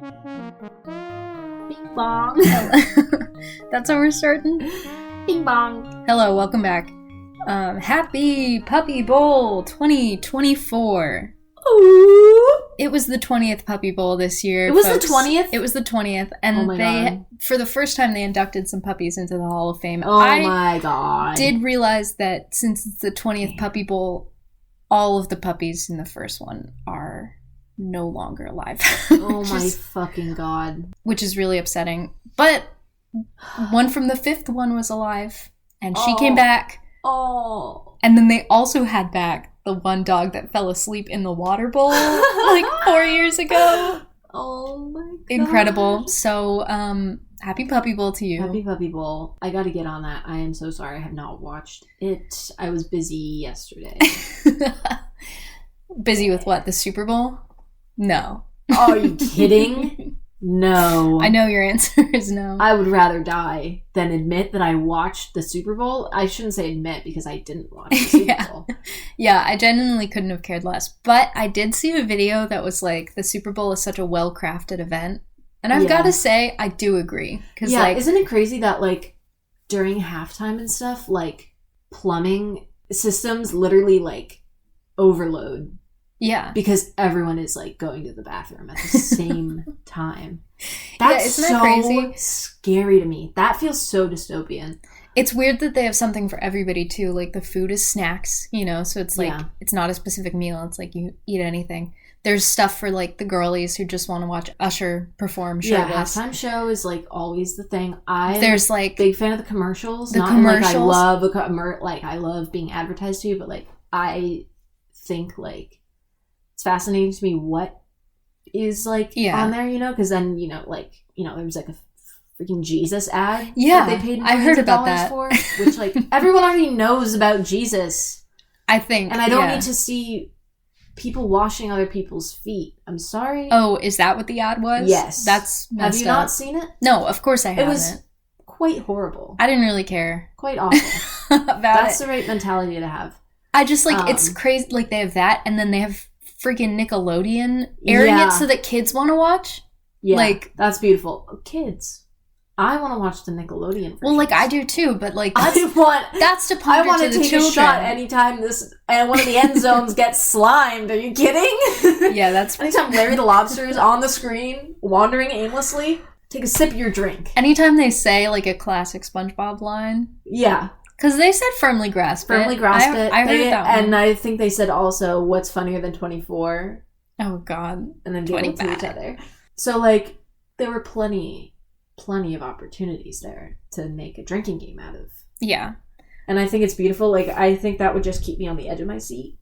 Bing bong. That's how we're starting? Bing bong. Hello, welcome back. Happy Puppy Bowl 2024. Ooh. It was the 20th Puppy Bowl this year. It was folks. the 20th? It was the 20th. And oh my God. For the first time, they inducted some puppies into the Hall of Fame. Oh my God. I did realize that since it's the 20th Puppy Bowl, all of the puppies in the first one are no longer alive. Oh my fucking God. Which is really upsetting. But one from the fifth one was alive. And she came back. Oh. And then they also had back the one dog that fell asleep in the water bowl like 4 years ago. Oh my God. Incredible. So, happy Puppy Bowl to you. Happy Puppy Bowl. I gotta get on that. I am so sorry I have not watched it. I was busy yesterday. Busy with what? The Super Bowl? No. Are you kidding? No. I know your answer is no. I would rather die than admit that I watched the Super Bowl. I shouldn't say admit because I didn't watch the Super Bowl. Yeah, I genuinely couldn't have cared less. But I did see a video that was like, the Super Bowl is such a well-crafted event. And I've got to say, I do agree. Yeah, isn't it crazy that like during halftime and stuff, like plumbing systems literally like overload? Yeah. Because everyone is like going to the bathroom at the same time. That's isn't that crazy? Scary to me. That feels so dystopian. It's weird that they have something for everybody too. Like the food is snacks, you know, so it's like, it's not a specific meal. It's like you eat anything. There's stuff for like the girlies who just want to watch Usher perform shirtless. Yeah, halftime show is like always the thing. There's like big fan of the commercials. The not commercials. Like I love being advertised to, but like I think like it's fascinating to me what is like on there, you know, because then there was like a freaking Jesus ad. Yeah, that they paid I heard about that for, which like everyone already knows about Jesus. I think, and I don't need to see people washing other people's feet. I'm sorry. Oh, is that what the ad was? Yes, that's messed Have you not seen it? No, of course I haven't. It was quite horrible. I didn't really care. Quite awful. That's the right mentality to have. I just like it's crazy. Like they have that, and then they have freaking Nickelodeon airing it so that kids want to watch. Yeah, like that's beautiful. Kids, I want to watch the Nickelodeon version. Well, like I do too, but like that's to pander to the children. A shot anytime one of the end zones gets slimed. Are you kidding? Yeah, that's anytime Larry the Lobster is on the screen wandering aimlessly. Take a sip of your drink. Anytime they say like a classic SpongeBob line. Yeah. Because they said firmly grasp it. Firmly grasp it. I heard that one. And I think they said also, what's funnier than 24? Oh, God. And then giggle to each other. So, like, there were plenty of opportunities there to make a drinking game out of. Yeah. And I think it's beautiful. Like, I think that would just keep me on the edge of my seat.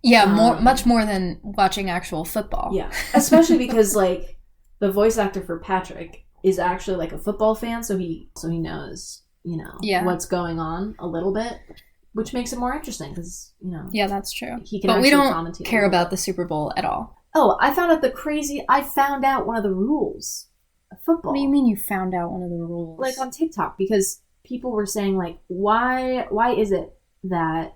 Yeah, much more than watching actual football. Yeah. Especially because, like, the voice actor for Patrick is actually, like, a football fan, so he knows what's going on a little bit, which makes it more interesting because yeah, that's true. But we don't care about the Super Bowl at all. Oh, I found out one of the rules of football. What do you mean you found out one of the rules? Like on TikTok, because people were saying like, why is it that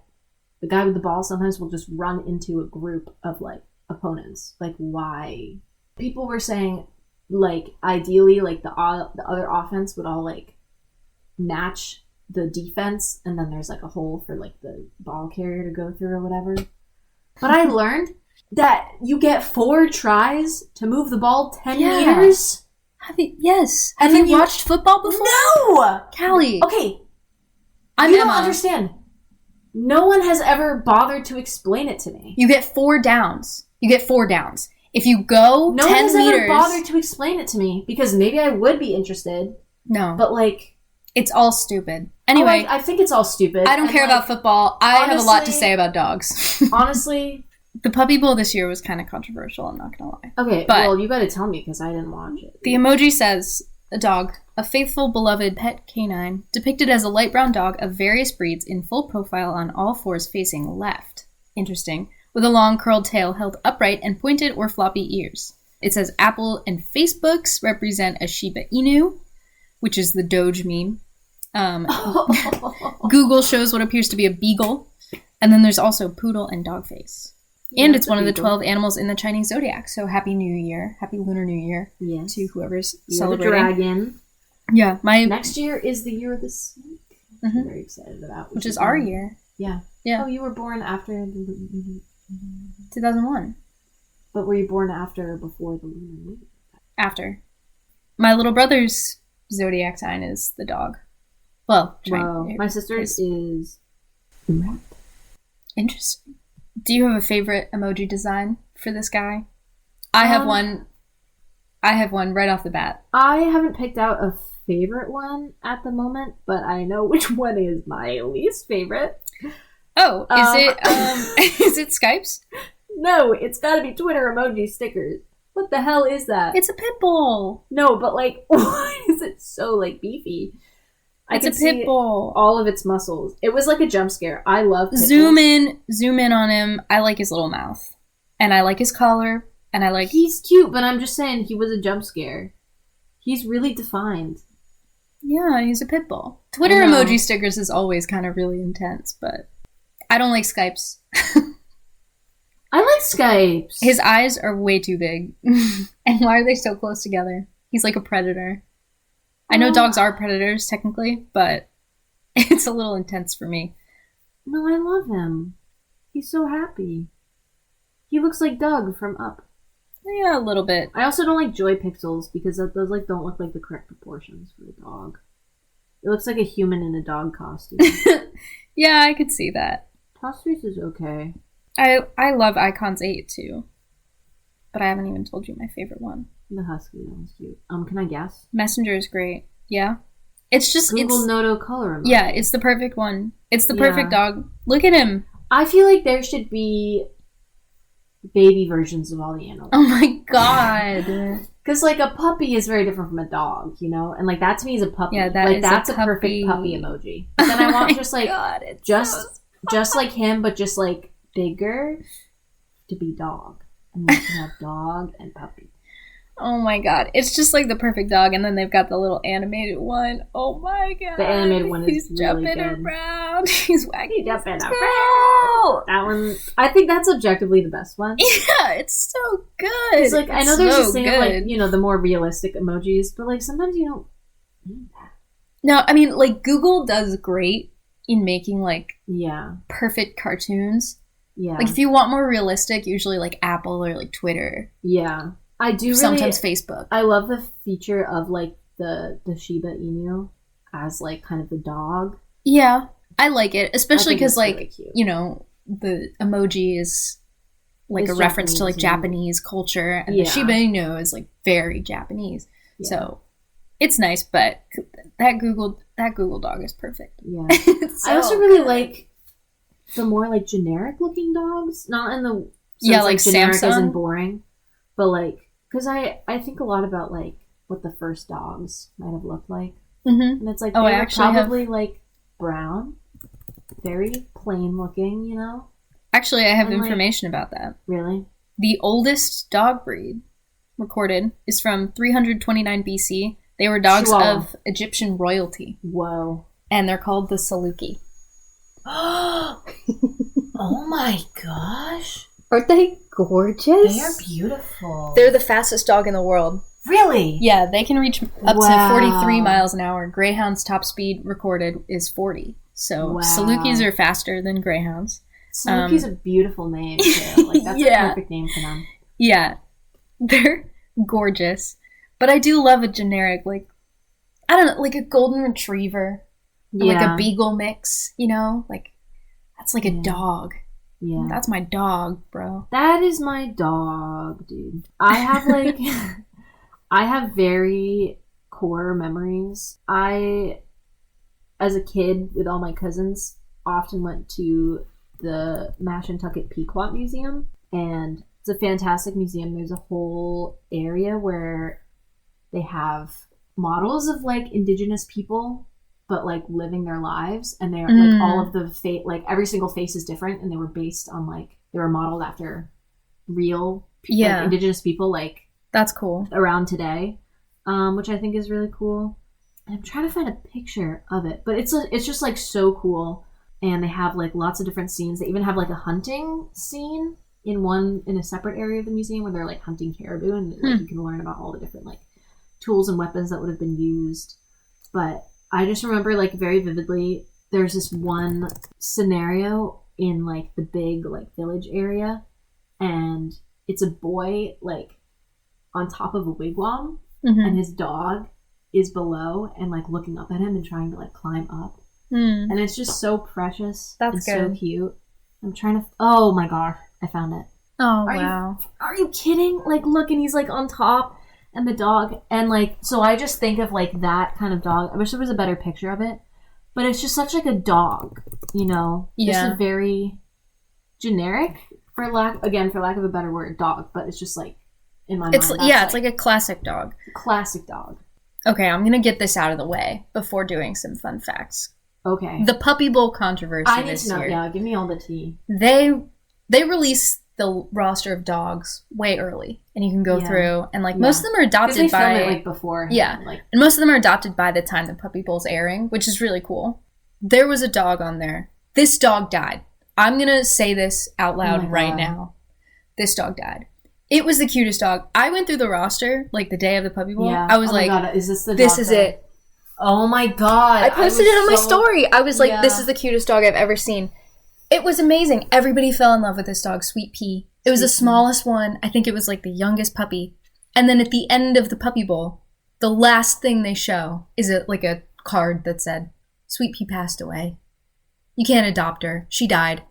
the guy with the ball sometimes will just run into a group of like opponents? Like why? People were saying like ideally like the other offense would all like match the defense, and then there's like a hole for like the ball carrier to go through or whatever. But I learned that you get 4 tries to move the ball 10 meters. Yes. Have you watched football before? No! Callie. Okay. You don't understand. No one has ever bothered to explain it to me. You get 4 downs. If you go 10 meters... No one has ever bothered to explain it to me, because maybe I would be interested. No. But like... It's all stupid. Anyway. I think it's all stupid. I don't care about football. I have a lot to say about dogs. Honestly. The Puppy Bowl this year was kind of controversial, I'm not going to lie. Okay, well, you got to tell me because I didn't watch it. The emoji says, a dog, a faithful, beloved pet canine, depicted as a light brown dog of various breeds in full profile on all fours facing left. Interesting. With a long curled tail held upright and pointed or floppy ears. It says Apple and Facebooks represent a Shiba Inu, which is the Doge meme. Google shows what appears to be a beagle. And then there's also poodle and dog face. And Yeah, it's one of the beagle. 12 animals in the Chinese zodiac. So happy New Year. Happy Lunar New Year Yes. to whoever's You're celebrating. the dragon. Yeah. Next year is the year of the snake. Mhm. I'm very excited about. Which is our year. Yeah. Yeah. Oh, you were born after 2001. But were you born after or before the lunar new? After. My little brother's zodiac sign is the dog. Well, Wow. My sister's is rat. Interesting. Do you have a favorite emoji design for this guy? I have one. I have one right off the bat. I haven't picked out a favorite one at the moment, but I know which one is my least favorite. Oh, is it Skype's? No, it's gotta be Twitter emoji stickers. What the hell is that? It's a pit bull. No, but like, why is it so like beefy? It's a pit bull. All of its muscles. It was like a jump scare. I love pit Zoom bulls. in on him. I like his little mouth. And I like his collar. And I like... He's cute, but I'm just saying he was a jump scare. He's really defined. Yeah, he's a pit bull. Twitter emoji stickers is always kind of really intense, but I don't like Skype's. I like Skype's. His eyes are way too big. And why are they so close together? He's like a predator. I know dogs are predators, technically, but it's a little intense for me. No, I love him. He's so happy. He looks like Doug from Up. Yeah, a little bit. I also don't like Joy Pixels because those like don't look like the correct proportions for a dog. It looks like a human in a dog costume. Yeah, I could see that. Tossface is okay. I love Icons 8 too. But I haven't even told you my favorite one. The husky, that was cute. Can I guess? Messenger is great. Yeah. It's just Google Noto color emoji. Yeah, it's the perfect one. It's the perfect dog. Look at him. I feel like there should be baby versions of all the animals. Oh my god. Because like a puppy is very different from a dog, you know? And like that to me is a puppy. Yeah, that's a perfect puppy emoji. But then I want just like just like him, but just like bigger to be dog. And you can have dog and puppy. Oh my god. It's just like the perfect dog, and then they've got the little animated one. Oh my god. The animated one is He's really jumping good. around. He's wagging Jumping his around. tail. That one, I think that's objectively the best one. Yeah, it's so good. It's like, I know there's so this thing of like, you know, the more realistic emojis, but like sometimes you don't need that. No, I mean, like Google does great in making like perfect cartoons. Yeah. Like if you want more realistic, usually like Apple or like Twitter. Yeah. I do really, sometimes Facebook. I love the feature of like the Shiba Inu as like kind of the dog. Yeah, I like it, especially because like really you know the emoji is like it's a reference to like Japanese, Japanese culture, and the Shiba Inu is like very Japanese. Yeah. So it's nice, but that Google dog is perfect. Yeah, so I also really like the more like generic looking dogs, not in the sense, like generic Samsung isn't boring, but like because I think a lot about like what the first dogs might have looked like, and it's like they were probably like brown, very plain looking, you know. Actually, I have information about that. Really, the oldest dog breed recorded is from 329 BC. They were dogs of Egyptian royalty. Whoa! And they're called the Saluki. Oh my gosh! Aren't they gorgeous? They are beautiful. They're the fastest dog in the world. Really? Yeah, they can reach up to 43 miles an hour. Greyhound's top speed recorded is 40. So Salukis are faster than greyhounds. Saluki's a beautiful name too. Like that's a perfect name for them. Yeah, they're gorgeous. But I do love a generic, like, I don't know, like a golden retriever. Or like a beagle mix, you know? Like, that's like a dog. Yeah. That's my dog, bro. That is my dog, dude. I have like, I have very core memories. I, as a kid with all my cousins, often went to the Mashantucket Pequot Museum. And it's a fantastic museum. There's a whole area where they have models of like indigenous people, but like living their lives, and they're like all of the like every single face is different, and they were based on like they were modeled after real like, indigenous people, like that's cool around today, which I think is really cool. And I'm trying to find a picture of it, but it's just like so cool, and they have like lots of different scenes. They even have like a hunting scene in a separate area of the museum where they're like hunting caribou, and like you can learn about all the different like tools and weapons that would have been used. But I just remember like very vividly, there's this one scenario in like the big like village area, and it's a boy like on top of a wigwam, and his dog is below and like looking up at him and trying to like climb up. And it's just so precious. That's and good. So cute. I'm trying to... Oh my gosh. I found it. Oh, wow. Are you kidding? Like, look, and he's like on top, and the dog, and like, so I just think of like that kind of dog. I wish there was a better picture of it, but it's just such like a dog, you know? Yeah. Just a very generic, for lack of a better word, dog, but it's just like, in my mind. It's like a classic dog. Classic dog. Okay, I'm gonna get this out of the way before doing some fun facts. Okay. The Puppy Bowl controversy I need this to know, year. yeah, give me all the tea. They released the roster of dogs way early, and you can go through, and like most of them are adopted they by film it, like before. Yeah, like, and most of them are adopted by the time the Puppy Bowl's airing, which is really cool. There was a dog on there. This dog died. I'm gonna say this out loud right now. This dog died. It was the cutest dog. I went through the roster like the day of the Puppy Bowl. Yeah. I was my like, God, is this the dog "This is that... it." Oh my God! I posted it on my story. I was like, Yeah. "This is the cutest dog I've ever seen." It was amazing. Everybody fell in love with this dog, Sweet Pea. It was the smallest one. I think it was like the youngest puppy. And then at the end of the Puppy Bowl, the last thing they show is like a card that said, "Sweet Pea passed away. You can't adopt her. She died."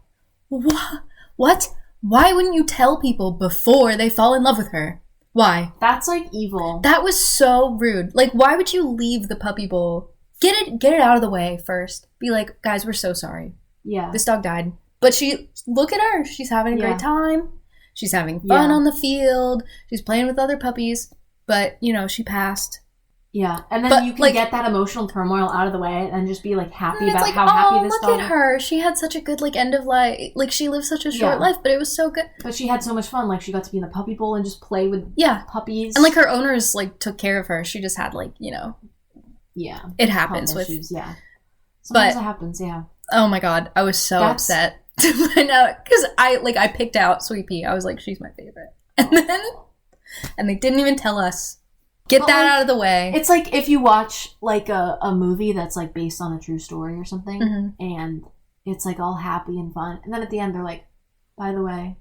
What? Why wouldn't you tell people before they fall in love with her? Why? That's like evil. That was so rude. Like, why would you leave the Puppy Bowl? Get it out of the way first. Be like, guys, we're so sorry. Yeah. This dog died. But look at her. She's having a great time. She's having fun on the field. She's playing with other puppies. But, she passed. Yeah. And then you can get that emotional turmoil out of the way and just be like happy about how happy this dog is. Look at her. She had such a good like end of life. Like she lived such a short life, but it was so good. But she had so much fun. Like she got to be in the puppy bowl and just play with puppies. And like her owners like took care of her. She just had like, Yeah. It happens with issues, yeah. Sometimes it happens, yeah. Oh my God. I was so upset to find out because I picked out Sweet Pea. I was like, she's my favorite. And they didn't even tell us. Get that out of the way. It's like if you watch like a movie that's like based on a true story or something, and it's like all happy and fun, and then at the end they're like, by the way,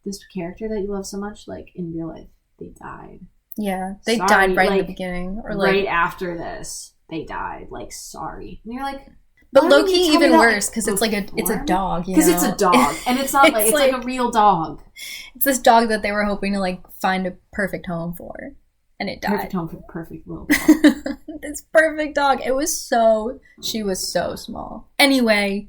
this character that you love so much, like in real life, they died. Yeah, they died right in the beginning, or like right after this, they died. Like, sorry, and you're like. But low-key even worse because it's like it's a dog. Because it's a dog, and it's not like it's like a real dog. It's this dog that they were hoping to like find a perfect home for. And it died. Perfect home for the perfect little dog. This perfect dog. She was so small. Anyway,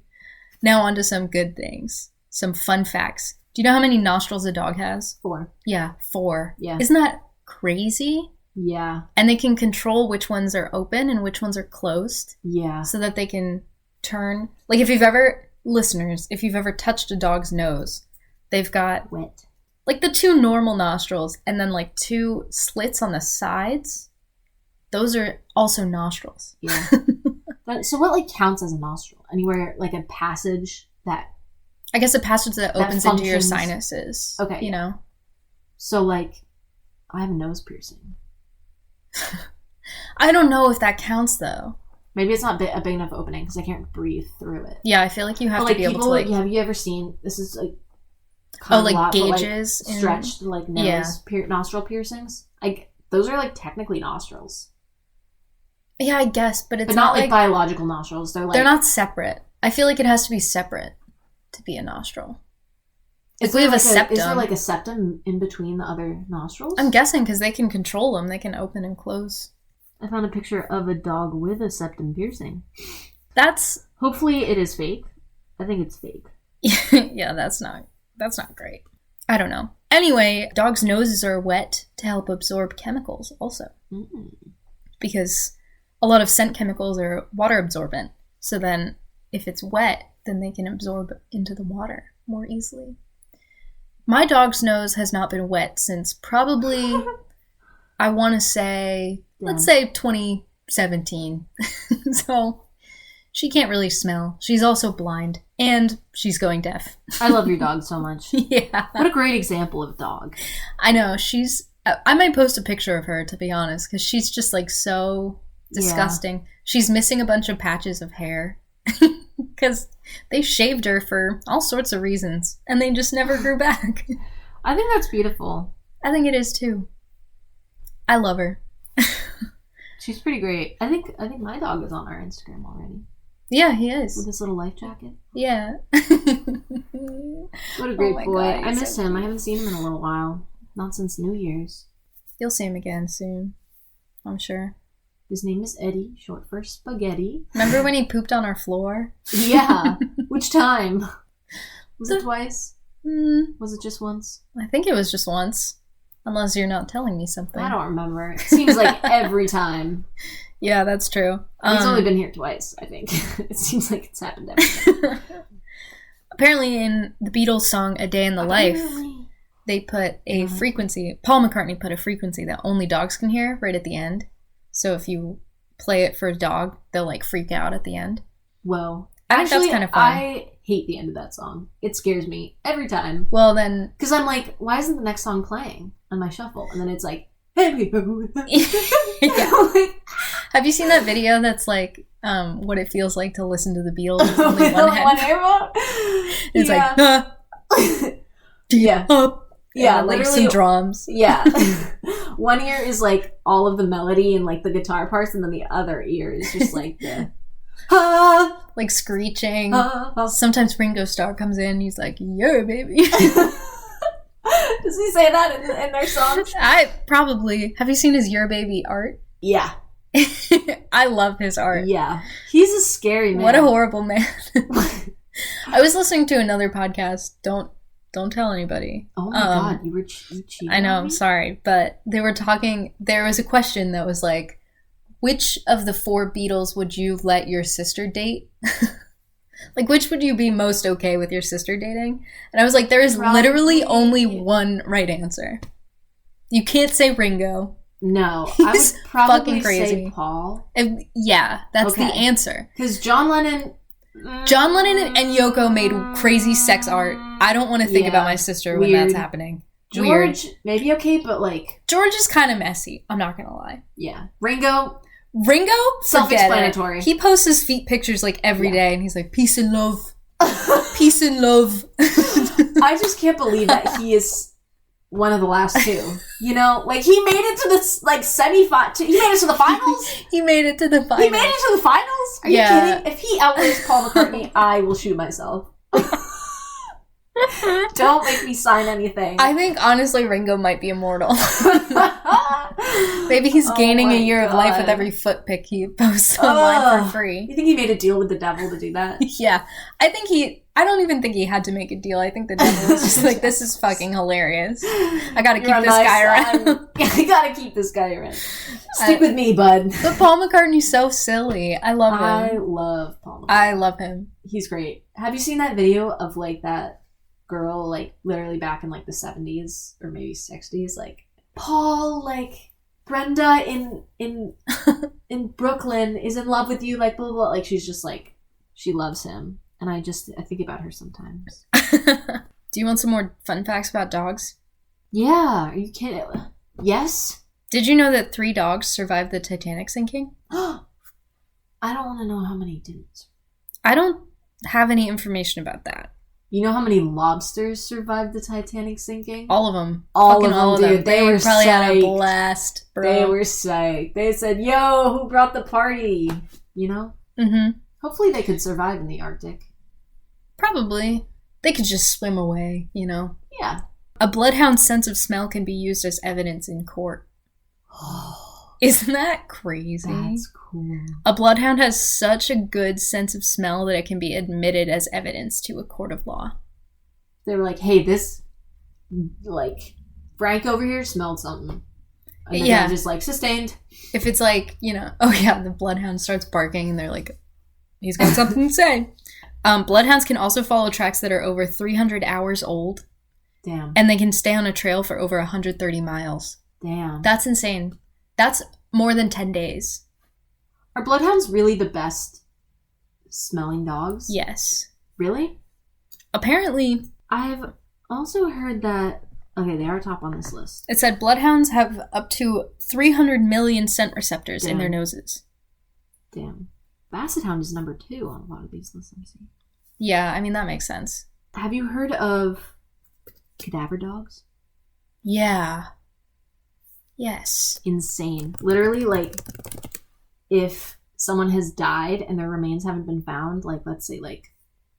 now on to some good things. Some fun facts. Do you know how many nostrils a dog has? 4. Yeah, 4. Yeah. Isn't that crazy? Yeah. And they can control which ones are open and which ones are closed. Yeah. So that they can turn. Like if you've ever touched a dog's nose, they've got... Wet. Like the 2 normal nostrils and then like 2 slits on the sides. Those are also nostrils. Yeah. So what like counts as a nostril? Anywhere like a passage that... I guess a passage that opens into your sinuses. Okay. So like, I have a nose piercing. I don't know if that counts though. Maybe it's not a big enough opening because I can't breathe through it. Yeah, I feel like you have to be able to like... Have you ever seen... This is like... like gauges, like stretched like nose nostril piercings. Like those are like technically nostrils. Yeah, I guess, but it's not like biological nostrils. They're not separate. I feel like it has to be separate to be a nostril. If we have a septum, is there like a septum in between the other nostrils? I'm guessing because they can control them. They can open and close. I found a picture of a dog with a septum piercing. That's hopefully it is fake. I think it's fake. Yeah, that's not great. I don't know. Anyway, dogs' noses are wet to help absorb chemicals also. Because a lot of scent chemicals are water absorbent. So then if it's wet, then they can absorb into the water more easily. My dog's nose has not been wet since probably, I want to say, let's say 2017. So She can't really smell. She's also blind. And she's going deaf. I love your dog so much. Yeah. What a great example of dog. I know. I might post a picture of her, to be honest, because she's just like so disgusting. Yeah. She's missing a bunch of patches of hair. Because they shaved her for all sorts of reasons. And they just never grew back. I think that's beautiful. I think it is too. I love her. She's pretty great. I think my dog is on our Instagram already. Yeah, he is. With his little life jacket. Yeah. What a great boy. God, I miss him. Cute. I haven't seen him in a little while. Not since New Year's. You'll see him again soon. I'm sure. His name is Eddie, short for spaghetti. Remember when he pooped on our floor? Yeah. Which time? Was it twice? Was it just once? I think it was just once. Unless you're not telling me something. I don't remember. It seems like every time. Yeah, that's true. He's only been here twice, I think. It seems like it's happened every time. Apparently in the Beatles song A Day in the Life, they put a frequency, Paul McCartney put a frequency that only dogs can hear right at the end. So if you play it for a dog, they'll like freak out at the end. Whoa. I think that's kind of fun. I hate the end of that song. It scares me every time. Well, then... Because I'm like, why isn't the next song playing on my shuffle? And then it's like, hey. Yeah. Have you seen that video that's like, what it feels like to listen to the Beatles with only one headphone? It's like, yeah. Up. Yeah, and, like some drums. Yeah. One ear is like all of the melody and like the guitar parts, and then the other ear is just like the... like screeching. Sometimes Ringo Starr comes in, he's like, "Yeah, baby." Does he say that in their songs? Have you seen his "Your Baby" art? Yeah. I love his art. Yeah. He's a scary man. What a horrible man. I was listening to another podcast. Don't tell anybody. Oh my god, you cheating. I know, I'm sorry, but they were talking. There was a question that was like, which of the 4 Beatles would you let your sister date? Like, which would you be most okay with your sister dating? And I was like, there is literally only one right answer. You can't say Ringo. No, I would probably say Paul. Yeah, that's the answer. Because John Lennon and Yoko made crazy sex art. I don't want to think about my sister when that's happening. George, maybe okay, but like... George is kind of messy. I'm not going to lie. Yeah. Ringo, self-explanatory. He posts his feet pictures like every day, and he's like, peace and love. Peace and love. I just can't believe that he is one of the last 2. You know, like he made it to the like semi-finals. He made it to the finals. He made it to the finals. He made it to the finals. Are you kidding? If he outweighs Paul McCartney, I will shoot myself. Don't make me sign anything. I think honestly Ringo might be immortal. Maybe he's gaining a year of life with every foot pic he posts online for free. You think he made a deal with the devil to do that? Yeah. I don't even think he had to make a deal. I think the devil was just like, this is fucking hilarious. I gotta keep this guy around. I gotta keep this guy around. Stick with me, bud. But Paul McCartney's so silly. I love him. I love Paul McCartney. I love him. He's great. Have you seen that video of like that girl, like literally back in like the 70s or maybe 60s, like Paul, like Brenda in Brooklyn is in love with you, like blah, blah blah. Like she's just like, she loves him, and I think about her sometimes. Do you want some more fun facts about dogs? Yeah, are you kidding? Yes. Did you know that 3 dogs survived the Titanic sinking? I don't want to know how many didn't. I don't have any information about that. You know how many lobsters survived the Titanic sinking? All of them. All of them, dude. They were probably psyched. had a blast, bro. They were psyched. They said, yo, who brought the party? You know? Mm-hmm. Hopefully they could survive in the Arctic. Probably. They could just swim away, you know? Yeah. A bloodhound's sense of smell can be used as evidence in court. Isn't that crazy? That's cool. A bloodhound has such a good sense of smell that it can be admitted as evidence to a court of law. They were like, hey, this, like, Frank over here smelled something. And then they're just like, sustained. If it's like, you know, oh yeah, the bloodhound starts barking and they're like, he's got something to say. Bloodhounds can also follow tracks that are over 300 hours old. Damn. And they can stay on a trail for over 130 miles. Damn. That's insane. That's more than 10 days. Are bloodhounds really the best smelling dogs? Yes. Really? Apparently. I've also heard that... Okay, they are top on this list. It said bloodhounds have up to 300 million scent receptors in their noses. Damn. Basset hound is number 2 on a lot of these lists I'm seeing. Yeah, I mean, that makes sense. Have you heard of cadaver dogs? Yeah. Yes. Insane. Literally, like, if someone has died and their remains haven't been found, like, let's say, like,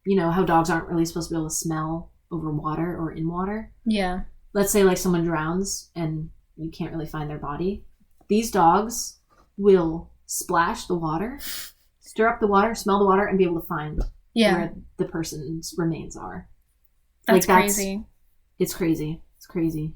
you know how dogs aren't really supposed to be able to smell over water or in water? Yeah. Let's say, like, someone drowns and you can't really find their body. These dogs will splash the water, stir up the water, smell the water, and be able to find where the person's remains are. That's crazy. It's crazy. It's crazy.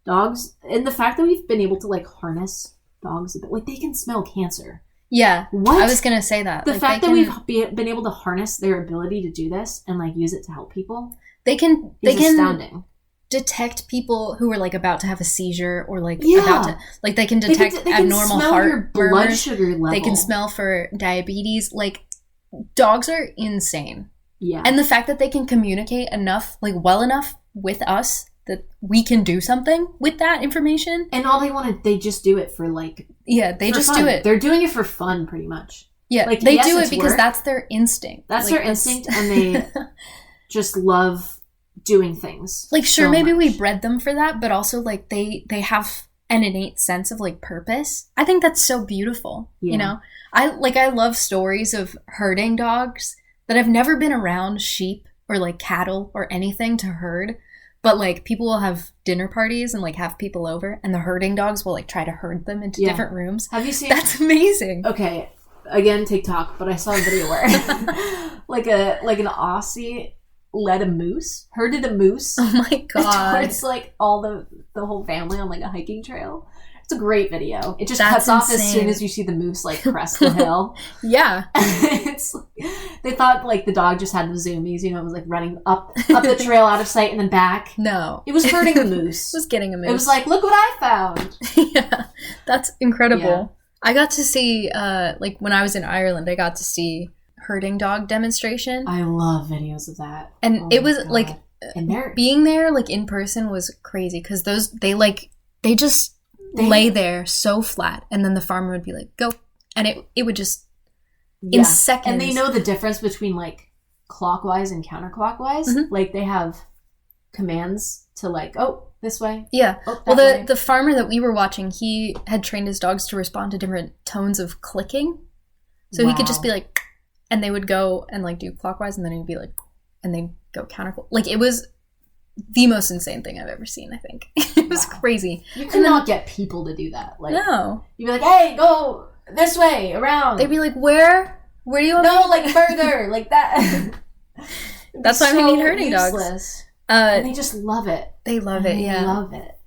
Dogs, and the fact that we've been able to, like, harness dogs, like, they can smell cancer. Yeah. What? I was going to say that. The fact that we've been able to harness their ability to do this and, like, use it to help people is astounding. Detect people who are, like, about to have a seizure or, like, about to, like, they can detect abnormal heart blood murmurs. sugar level. They can smell for diabetes. Like, dogs are insane. Yeah. And the fact that they can communicate enough, like, well enough with us that we can do something with that information. And all they just do it for, like... Yeah, they just fun. do it. They're doing it for fun, pretty much. Yeah, like, they do it because that's their instinct. That's their instinct, and they just love doing things. Like, sure, so maybe much. we bred them for that, but also, like, they have an innate sense of, like, purpose. I think that's so beautiful, you know? I love stories of herding dogs that have never been around sheep or, like, cattle or anything to herd. But, like, people will have dinner parties and, like, have people over, and the herding dogs will, like, try to herd them into different rooms. Have you seen... That's amazing. Okay, again, TikTok, but I saw a video where, like an Aussie herded a moose. Oh my god. Towards, like, all the whole family on, like, a hiking trail. It's a great video. It just That's cuts off insane. as soon as you see the moose, like, crest the hill. Yeah. They thought, like, the dog just had the zoomies, you know, it was, like, running up the trail out of sight and then back. No. It was herding a moose. It was getting a moose. It was like, look what I found. Yeah. That's incredible. Yeah. I got to see, like, when I was in Ireland, I got to see herding dog demonstration. I love videos of that. And it was, like, and being there, like, in person was crazy, because they just lay there so flat, and then the farmer would be like, go, and it would just in seconds. And they know the difference between, like, clockwise and counterclockwise. Mm-hmm. Like, they have commands to, like, oh, this way. Yeah. Oh, well, the farmer that we were watching, he had trained his dogs to respond to different tones of clicking, so he could just be like, and they would go and, like, do clockwise, and then he'd be like, and they'd go counterclockwise. Like, it was the most insane thing I've ever seen, I think. It was crazy. You could not get people to do that. Like, no. You'd be like, hey, go this way, around. They'd be like, where do you want No, like, further, like that. That's why we need herding dogs. And they just love it. They love it, yeah. They love it.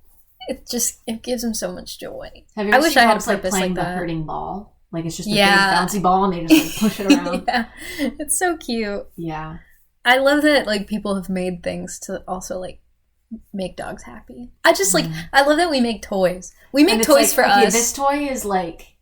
It gives them so much joy. Have you ever seen I had a dogs, like, purpose playing like the that. herding ball? Like, it's just a big bouncy ball, and they just, like, push it around. Yeah. It's so cute. Yeah. I love that, like, people have made things to also, like, make dogs happy. I just, like, I love that we make toys. We make toys for us. This toy is, like,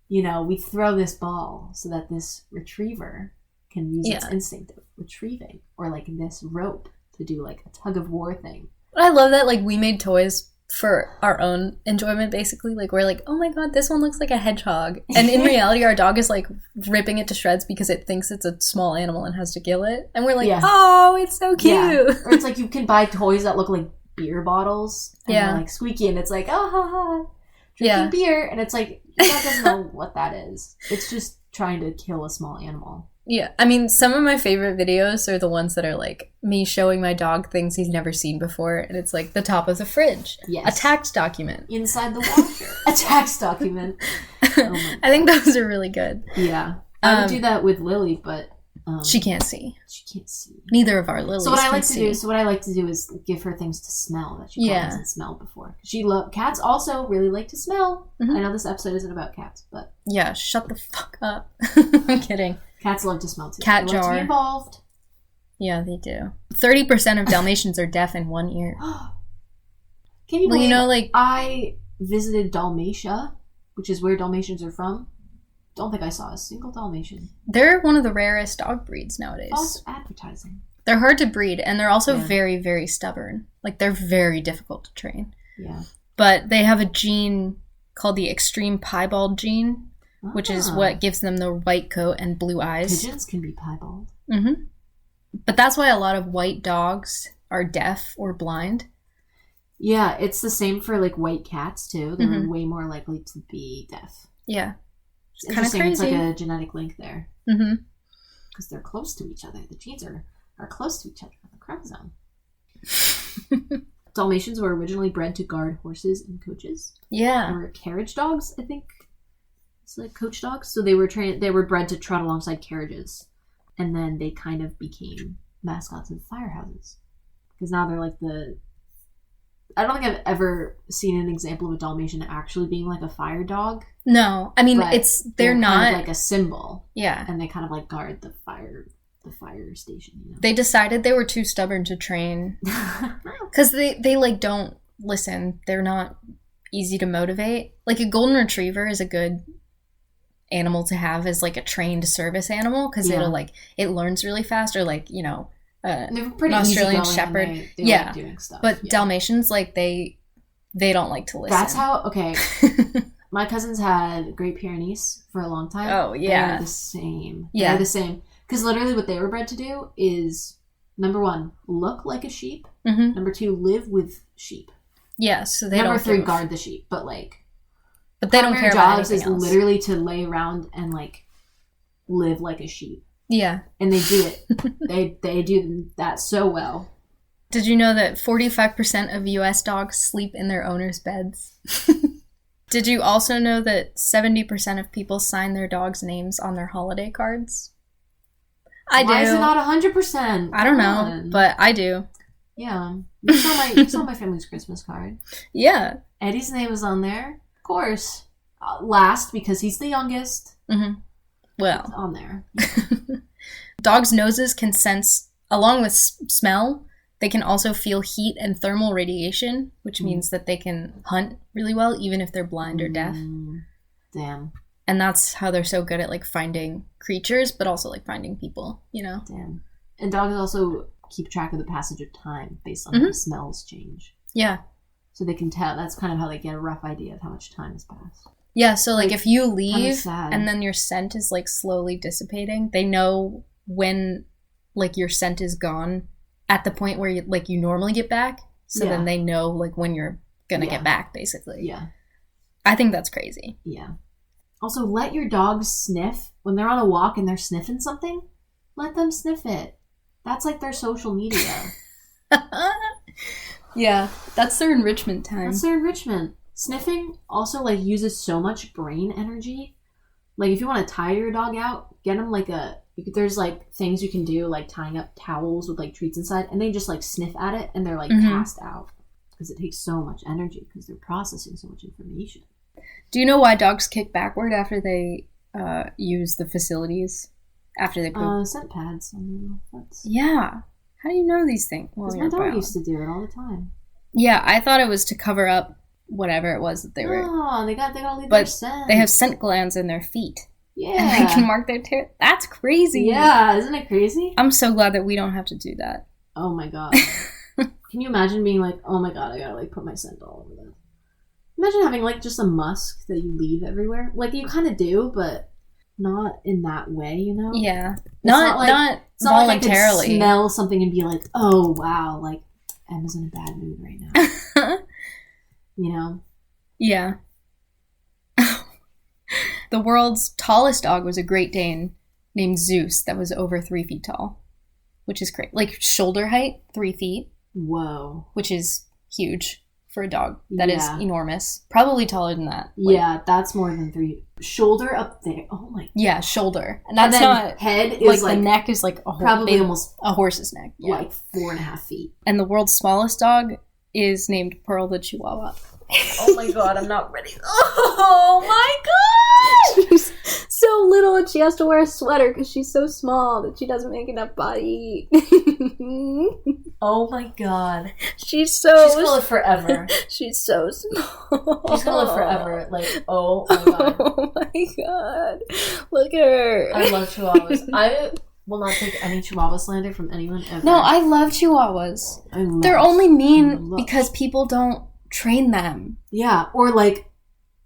you know, we throw this ball so that this retriever can use its instinct of retrieving. Or, like, this rope to do, like, a tug-of-war thing. But I love that, like, we made toys for our own enjoyment, basically. Like, we're like, oh my god, this one looks like a hedgehog. And in reality, our dog is, like, ripping it to shreds because it thinks it's a small animal and has to kill it. And we're like, oh, it's so cute. Yeah. Or it's like you can buy toys that look like beer bottles. And they're, like, squeaky, and it's like, oh, ha, ha, drinking beer. And it's like, your dog doesn't know what that is. It's just trying to kill a small animal. Yeah, I mean, some of my favorite videos are the ones that are, like, me showing my dog things he's never seen before, and it's, like, the top of the fridge. Yes. A tax document. Inside the washer. A tax document. Oh I think those are really good. Yeah. I would do that with Lily, but... she can't see. She can't see. Neither of our Lilies So what I like to do is give her things to smell that she probably hasn't smelled before. Cats also really like to smell. Mm-hmm. I know this episode isn't about cats, but... Yeah, shut the fuck up. I'm kidding. Cats love to smell too. Cat they jar. Love to be involved. Yeah, they do. 30% of Dalmatians are deaf in one ear. Can you believe you know, like... I visited Dalmatia, which is where Dalmatians are from. don't think I saw a single Dalmatian. They're one of the rarest dog breeds nowadays. False advertising. They're hard to breed, and they're also very, very stubborn. Like, they're very difficult to train. Yeah. But they have a gene called the extreme piebald gene, which is what gives them the white coat and blue eyes. Pigeons can be piebald. Mm-hmm. But that's why a lot of white dogs are deaf or blind. Yeah, it's the same for, like, white cats, too. They're way more likely to be deaf. Yeah. It's kind of crazy. It's like a genetic link there. Mm-hmm. Because they're close to each other. The genes are close to each other on the chromosome. Dalmatians were originally bred to guard horses and coaches. Yeah. Or carriage dogs, I think. It's like coach dogs. So they were bred to trot alongside carriages. And then they kind of became mascots of firehouses. Because now they're like I don't think I've ever seen an example of a Dalmatian actually being like a fire dog. No. I mean, they're not kind of like a symbol. Yeah. And they kind of like guard the fire station, you know. They decided they were too stubborn to train. Because they like don't listen. They're not easy to motivate. Like a golden retriever is a good animal to have as like a trained service animal because it learns really fast, or like, you know, they're pretty an Australian easygoing shepherd. they yeah. like doing stuff. But Dalmatians, like they don't like to listen. That's how, okay. My cousins had Great Pyrenees for a long time. Oh, yeah. They're the same. Yeah. They're the same. Because literally what they were bred to do is, number 1, look like a sheep. Mm-hmm. Number 2, live with sheep. Yeah, so they number don't 3, guard the sheep. But they don't care about jobs anything is else. Literally to lay around and like live like a sheep. Yeah. And they do it. they do that so well. Did you know that 45% of U.S. dogs sleep in their owners' beds? Did you also know that 70% of people sign their dogs' names on their holiday cards? I do. Why is it not 100%? I don't know, but I do. Yeah. You saw my family's Christmas card. Yeah. Eddie's name is on there. Of course. Last, because he's the youngest. Mm-hmm. Well. It's on there. Dogs' noses can sense, along with smell, they can also feel heat and thermal radiation, which means that they can hunt really well, even if they're blind or deaf. Damn. And that's how they're so good at, like, finding creatures, but also, like, finding people, you know? Damn. And dogs also keep track of the passage of time based on how the smells change. Yeah. So they can tell. That's kind of how they get a rough idea of how much time has passed. Yeah, so, like if you leave sad. and then your scent is, like, slowly dissipating, they know when, like, your scent is gone at the point where, you normally get back. So then they know, like, when you're going to get back, basically. Yeah. I think that's crazy. Yeah. Also, let your dogs sniff. When they're on a walk and they're sniffing something, let them sniff it. That's like their social media. Yeah, that's their enrichment time. That's their enrichment. Sniffing also, like, uses so much brain energy. Like, if you want to tire your dog out, get them, like, there's, like, things you can do, like, tying up towels with, like, treats inside, and they just, like, sniff at it, and they're, like, passed out. Because it takes so much energy, because they're processing so much information. Do you know why dogs kick backward after they use the facilities? After they poop? Scent pads on their butts. Yeah. How do you know these things? Because my dog used to do it all the time. Yeah, I thought it was to cover up whatever it was that they were. Oh, they gotta leave their scent. They have scent glands in their feet. Yeah. And they can mark their territory. That's crazy. Yeah, isn't it crazy? I'm so glad that we don't have to do that. Oh my god. Can you imagine being like, oh my god, I gotta, like, put my scent all over that? Imagine having, like, just a musk that you leave everywhere. Like, you kind of do, but not in that way, you know? Yeah. It's not voluntarily. Like I could smell something and be like, oh, wow, like, Emma's in a bad mood right now. You know? Yeah. The world's tallest dog was a Great Dane named Zeus that was over 3 feet tall, which is great. Like, shoulder height, 3 feet. Whoa. Which is huge for a dog. That is enormous. Probably taller than that. Like, yeah, that's more than 3. Shoulder up there. Oh my god. Yeah, shoulder. And that's and then not... head is like the neck is like probably almost a horse's neck. Yeah. Like 4.5 feet. And the world's smallest dog is named Pearl the Chihuahua. Oh my god, I'm not ready. Oh my god! She's so little and she has to wear a sweater because she's so small that she doesn't make enough body heat. Oh my god. She's gonna live forever. She's so small. She's gonna live forever. Like, oh my god. Oh my god. Look at her. I love chihuahuas. I will not take any chihuahua slander from anyone ever. No, I love chihuahuas. They're only mean because people don't train them. Yeah, or like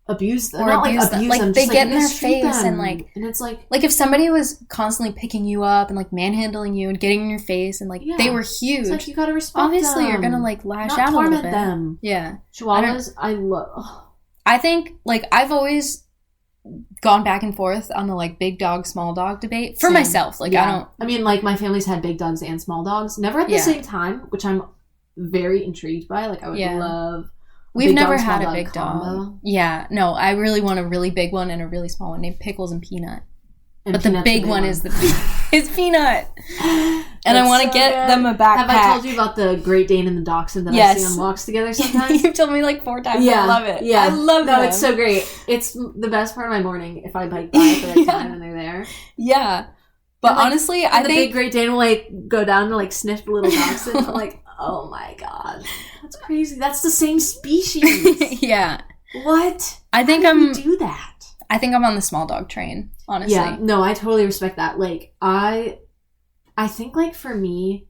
abuse them. Or not abuse like them. abuse Like them. they just, get like, in their mistreat face them. and like it's like if somebody was constantly picking you up and like manhandling you and getting in your face and like they were huge. It's like you gotta respect Obviously, them. you're gonna like lash not out a little bit. them. Yeah, Chihuahuas, I love. I think like I've always gone back and forth on the like big dog small dog debate for myself. Like I mean, like my family's had big dogs and small dogs, never at the same time, which I'm very intrigued by. Like I would love. We've never had a big dog. Yeah, no, I really want a really big one and a really small one named Pickles and Peanut. But the big one is is Peanut. And I want to get them a backpack. Have I told you about the Great Dane and the Dachshund that I see on walks together sometimes? You've told me like 4 times. Yeah, I love it. Yeah, I love them. No, it's so great. It's the best part of my morning if I like buy it at the right time and they're there. Yeah. But like, honestly, I think the big Great Dane will like go down to like sniff the little dachshund. I'm like, oh my god, that's crazy. That's the same species. Yeah. What? I think How do you do that? I think I'm on the small dog train, honestly. Yeah. No, I totally respect that. Like I think like for me,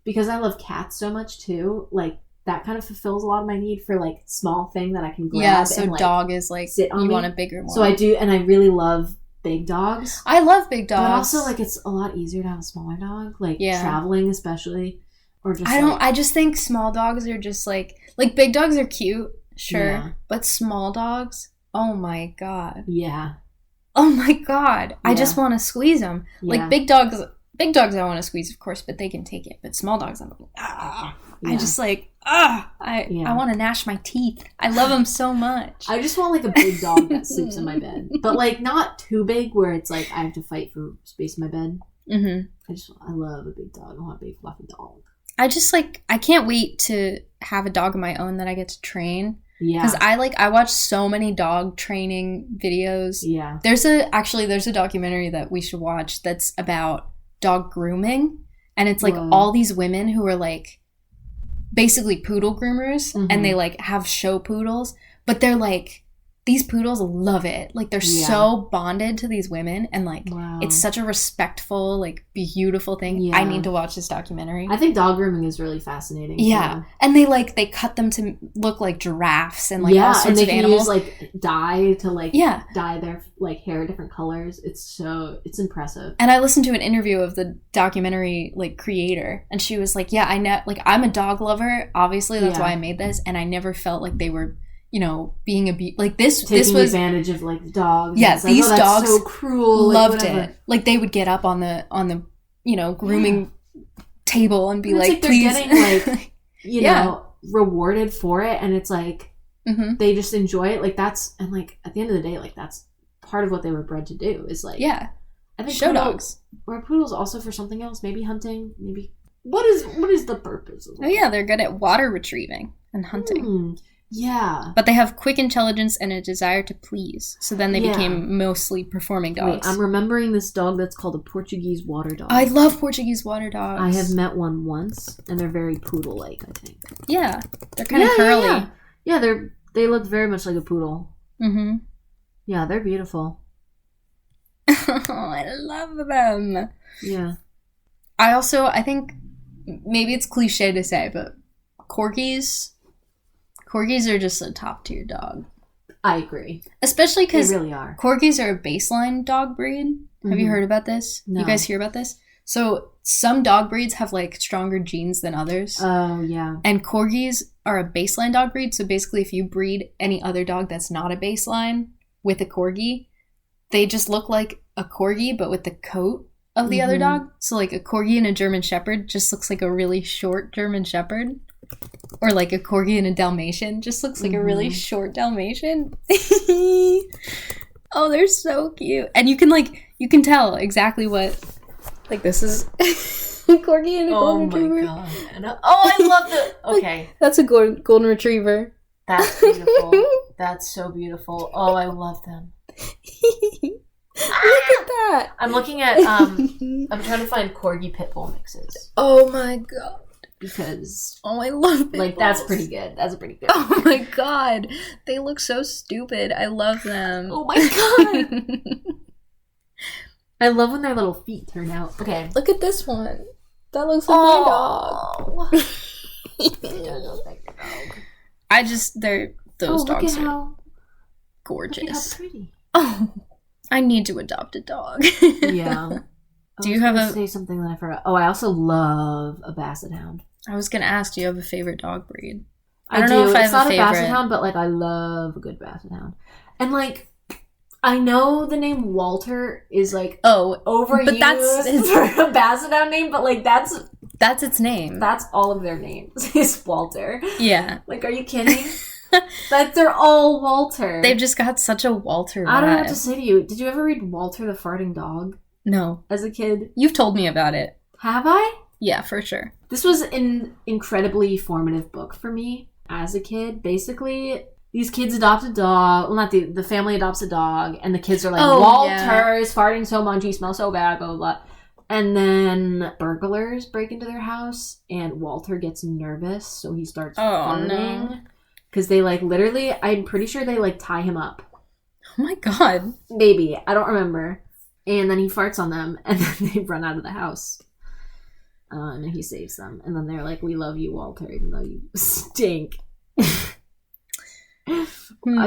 because I love cats so much too, like that kind of fulfills a lot of my need for like small thing that I can grab. Yeah. So and, like, dog is like sit on you me. want a bigger one. So I do, and I really love big dogs. I love big dogs. But also, like, it's a lot easier to have a smaller dog. Like, traveling especially. Or just I just think small dogs are just, like big dogs are cute, sure. Yeah. But small dogs, oh my god. Yeah. Oh my god. Yeah. I just want to squeeze them. Yeah. Like, big dogs I want to squeeze, of course, but they can take it. But small dogs, I'm like, ah. Yeah. I just like, I want to gnash my teeth. I love them so much. I just want like a big dog that sleeps in my bed, but like not too big where it's like I have to fight for space in my bed. Mm-hmm. I love a big dog. I want a big fluffy dog. I just like I can't wait to have a dog of my own that I get to train. Yeah, because I watch so many dog training videos. Yeah, there's a documentary that we should watch that's about dog grooming, and it's like all these women who are like basically poodle groomers, and they like have show poodles, but they're like these poodles love it. Like they're so bonded to these women, and like it's such a respectful, like beautiful thing. Yeah. I need to watch this documentary. I think dog grooming is really fascinating. Yeah, too. And they cut them to look like giraffes and like all sorts of animals. Use like dye to like dye their like hair different colors. It's impressive. And I listened to an interview of the documentary like creator, and she was like, "Yeah, I know. Like I'm a dog lover. Obviously, that's why I made this, and I never felt like they were." You know, being like this was advantage of like dogs. Yeah, these dogs so cruel. Loved it. Like they would get up on the grooming table and be like, they're please, getting like know rewarded for it, and it's like they just enjoy it. Like that's and like at the end of the day, like that's part of what they were bred to do. Is like I think show dogs or poodles also for something else, maybe hunting, maybe what is the purpose of them? They're good at water retrieving and hunting. Yeah. But they have quick intelligence and a desire to please. So then they became mostly performing dogs. Wait, I'm remembering this dog that's called a Portuguese water dog. I love Portuguese water dogs. I have met one once, and they're very poodle-like, I think. Yeah. They're kind of curly. Yeah, they look very much like a poodle. Mm-hmm. Yeah, they're beautiful. Oh, I love them. Yeah. I think, maybe it's cliche to say, but Corgis are just a top tier dog. I agree. Especially because they really are. Corgis are a baseline dog breed. Mm-hmm. Have you heard about this? No. You guys hear about this? So some dog breeds have like stronger genes than others. Oh, yeah. And Corgis are a baseline dog breed. So basically if you breed any other dog that's not a baseline with a Corgi, they just look like a Corgi but with the coat of the other dog. So like a Corgi and a German Shepherd just looks like a really short German Shepherd. Or like a Corgi and a Dalmatian just looks like a really short Dalmatian. Oh, they're so cute. And you can tell exactly what, like this is Corgi and a golden retriever. Oh my god. I love the, okay. That's a golden retriever. That's beautiful. That's so beautiful. Oh, I love them. Look at that. I'm looking at, I'm trying to find Corgi Pitbull mixes. Oh my god. Because... Oh, I love Pitbulls. Like, that's pretty good. That's pretty good. Oh my god. They look so stupid. I love them. Oh my god. I love when their little feet turn out. Okay. Look at this one. That looks like my dog. Those dogs are gorgeous. Look at how pretty. Oh, I need to adopt a dog. Yeah. Do you have say something that I forgot? Oh, I also love a Basset Hound. I was gonna ask, do you have a favorite dog breed? I don't know if I have a favorite. It's not a Basset Hound, but like I love a good Basset Hound. And like I know the name Walter is like overused but that's for a Basset Hound name, but like that's its name. That's all of their names is Walter. Yeah. Like, are you kidding? Like they're all Walter. They've just got such a Walter vibe. I don't know what to say to you. Did you ever read Walter the Farting Dog? No. As a kid? You've told me about it. Have I? Yeah, for sure. This was an incredibly formative book for me as a kid. Basically, these kids adopt a dog. Well, not the family adopts a dog, and the kids are like, Walter is farting so much, he smells so bad, blah, blah, blah. And then burglars break into their house, and Walter gets nervous, so he starts farting. Because they, like, literally, I'm pretty sure they, like, tie him up. Oh my god. Maybe. I don't remember. And then he farts on them, and then they run out of the house. And he saves them. And then they're like, we love you, Walter, even though you stink. I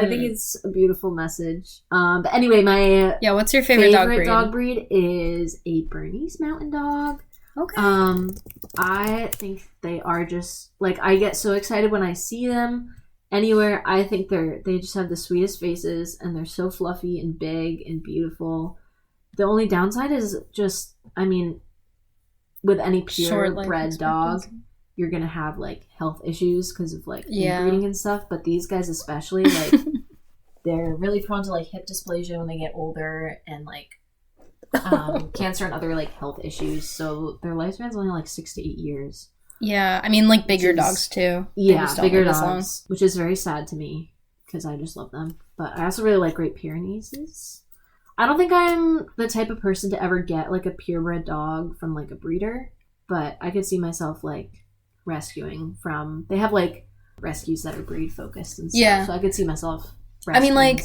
think it's a beautiful message. But anyway, my what's your favorite dog breed is a Bernese Mountain Dog. Okay. I think they are just, like, I get so excited when I see them anywhere. I think they just have the sweetest faces, and they're so fluffy and big and beautiful. The only downside is just, I mean, with any purebred dog, you're gonna have like health issues because of like inbreeding and stuff. But these guys especially, like, they're really prone to like hip dysplasia when they get older, and like cancer and other like health issues. So their lifespan's only like 6 to 8 years. Yeah, I mean, like bigger dogs too. Yeah, bigger dogs, which is very sad to me because I just love them. But I also really like Great Pyrenees. I don't think I'm the type of person to ever get like a purebred dog from like a breeder, but I could see myself like rescuing from. They have like rescues that are breed focused and stuff. Yeah, so I could see myself. I mean, like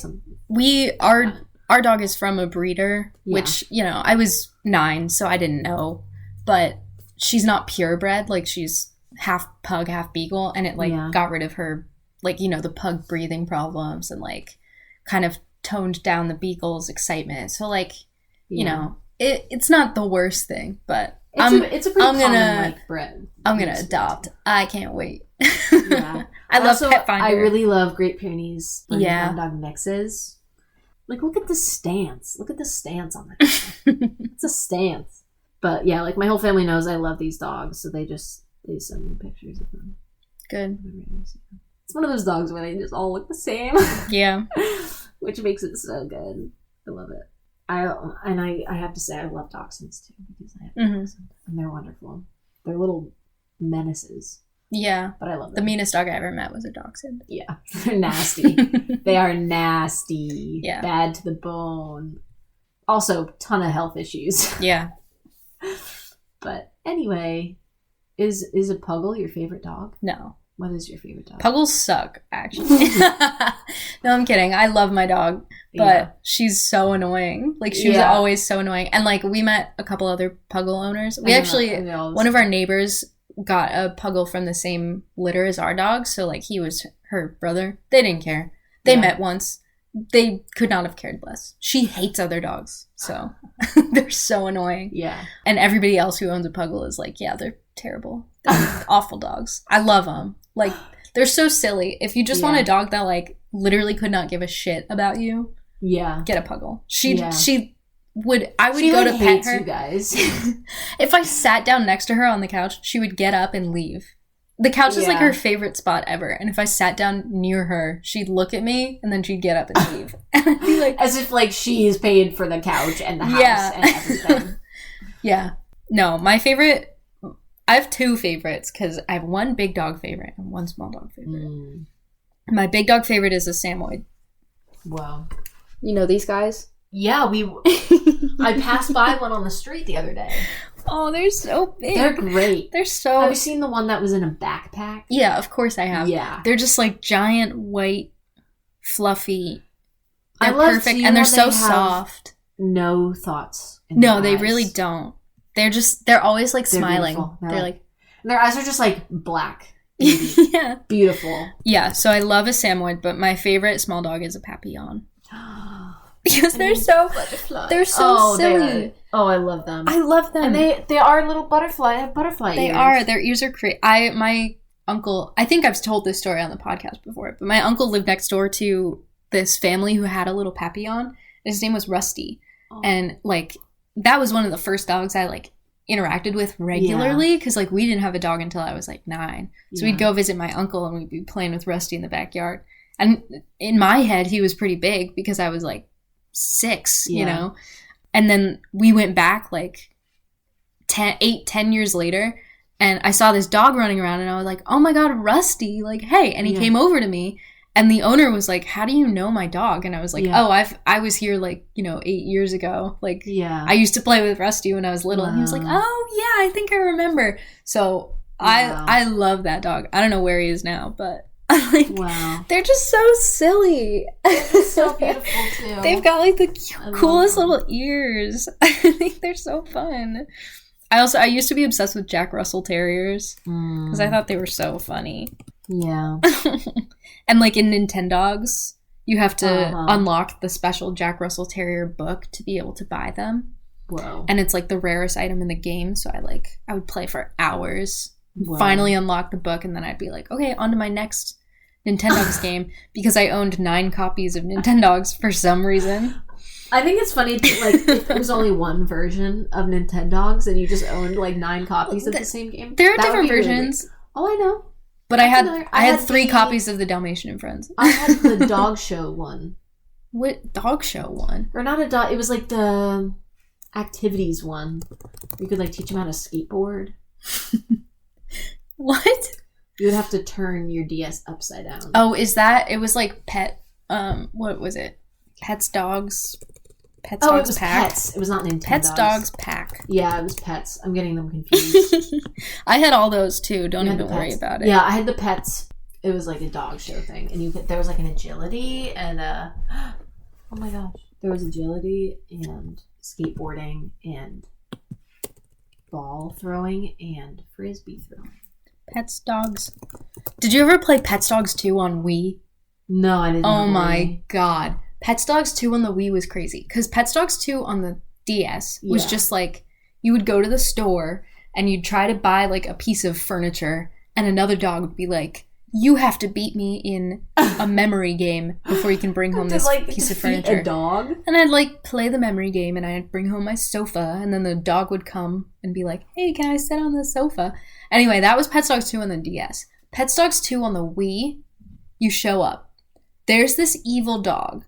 our dog is from a breeder, which, you know, I was 9, so I didn't know, but she's not purebred. Like, she's half pug, half beagle, and it like got rid of her, like, you know, the pug breathing problems, and like kind of toned down the beagle's excitement. So like, you know, it's not the worst thing, but it's a pretty common like bred. I'm gonna adopt. I can't wait. Yeah. I love Pet Finder. I really love Great Pyrenees dog mixes. Like, look at the stance. Look at the stance on that. It's a stance. But yeah, like, my whole family knows I love these dogs, so they send me pictures of them. Good. It's one of those dogs where they just all look the same. Yeah. Which makes it so good. I love it. I have to say I love dachshunds too, because I have dachshunds, and they're wonderful. They're little menaces. Yeah. But I love them. The meanest dog I ever met was a dachshund. Yeah. They're nasty. They are nasty. Yeah. Bad to the bone. Also, ton of health issues. Yeah. But anyway, is a Puggle your favorite dog? No. What is your favorite dog? Puggles suck, actually. No, I'm kidding. I love my dog, but she's so annoying. Like, she was always so annoying. And like, we met a couple other Puggle owners. We actually, one of our neighbors got a Puggle from the same litter as our dog, so like, he was her brother. They didn't care. They met once. They could not have cared less. She hates other dogs, so they're so annoying. Yeah. And everybody else who owns a Puggle is like, yeah, they're terrible. They're awful dogs. I love them. Like, they're so silly. If you just want a dog that like literally could not give a shit about you, get a Puggle. I would go to pet her. You guys. If I sat down next to her on the couch, she would get up and leave. The couch is like her favorite spot ever, and if I sat down near her, she'd look at me and then she'd get up and leave. And I'd be like, as if like she's paid for the couch and the house and everything. Yeah. No, my favorite. I have 2 favorites because I have one big dog favorite and one small dog favorite. My big dog favorite is a Samoyed. Wow. You know these guys? Yeah, I passed by one on the street the other day. Oh, they're so big. They're great. They're so... Have you seen the one that was in a backpack? Yeah, of course I have. Yeah. They're just like giant, white, fluffy. They're perfect, and they're so soft. No thoughts. No, they really don't. They're always like smiling. Beautiful. They're like... Their eyes are just like black. Yeah. Beautiful. Yeah, so I love a Samoyed, but my favorite small dog is a Papillon. Because they're so silly. I love them. I love them. And they are little butterfly ears. They are. Their ears are crazy. My uncle, I think I've told this story on the podcast before, but my uncle lived next door to this family who had a little Papillon. His name was Rusty. Oh. And like that was one of the first dogs I like interacted with regularly because like we didn't have a dog until I was like 9. So we'd go visit my uncle and we'd be playing with Rusty in the backyard. And in my head, he was pretty big because I was like 6, you know? And then we went back like 10 years later and I saw this dog running around and I was like, oh my God, Rusty, like, hey. And he came over to me and the owner was like, how do you know my dog? And I was like, I was here like, 8 years ago. Like, I used to play with Rusty when I was little. And he was like, oh yeah, I think I remember. So I love that dog. I don't know where he is now, but like, they're just so silly. They're so beautiful too. They've got like the coolest little ears. I think they're so fun. I used to be obsessed with Jack Russell Terriers because I thought they were so funny. Yeah. And like in Nintendogs, you have to unlock the special Jack Russell Terrier book to be able to buy them. Whoa. And it's like the rarest item in the game, so I would play for hours. Finally unlock the book, and then I'd be like, okay, on to my next Nintendogs game, because I owned 9 copies of Nintendogs for some reason. I think it's funny that, like, if there was only one version of Nintendogs and you just owned like 9 copies of the same game. There are different versions. Really I know. But I had 3 copies of the Dalmatian and Friends. I had the dog show one. What dog show one? Or not a dog. It was like the activities one. You could like teach them how to skateboard. What? You would have to turn your DS upside down. Oh, is that? It was like what was it? Pets, Dogs. Pets, Dogs, it was Pack. Pets. It was not Nintendo. Pets, Dogs, Pack. Yeah, it was Pets. I'm getting them confused. I had all those too. Don't even worry about it. Yeah, I had the Pets. It was like a dog show thing, and there was like an agility and oh my gosh, there was agility and skateboarding and ball throwing and frisbee throwing. Pets, Dogs. Did you ever play Pets, Dogs 2 on Wii? No, I didn't. Oh my God. Pets Dogs 2 on the Wii was crazy. Because Pets Dogs 2 on the DS was just like, you would go to the store and you'd try to buy like a piece of furniture and another dog would be like, you have to beat me in a memory game before you can bring home this piece of furniture. A dog? And I'd like play the memory game and I'd bring home my sofa and then the dog would come and be like, hey, can I sit on the sofa? Anyway, that was Pets Dogs 2 on the DS. Pets Dogs 2 on the Wii, you show up. There's this evil dog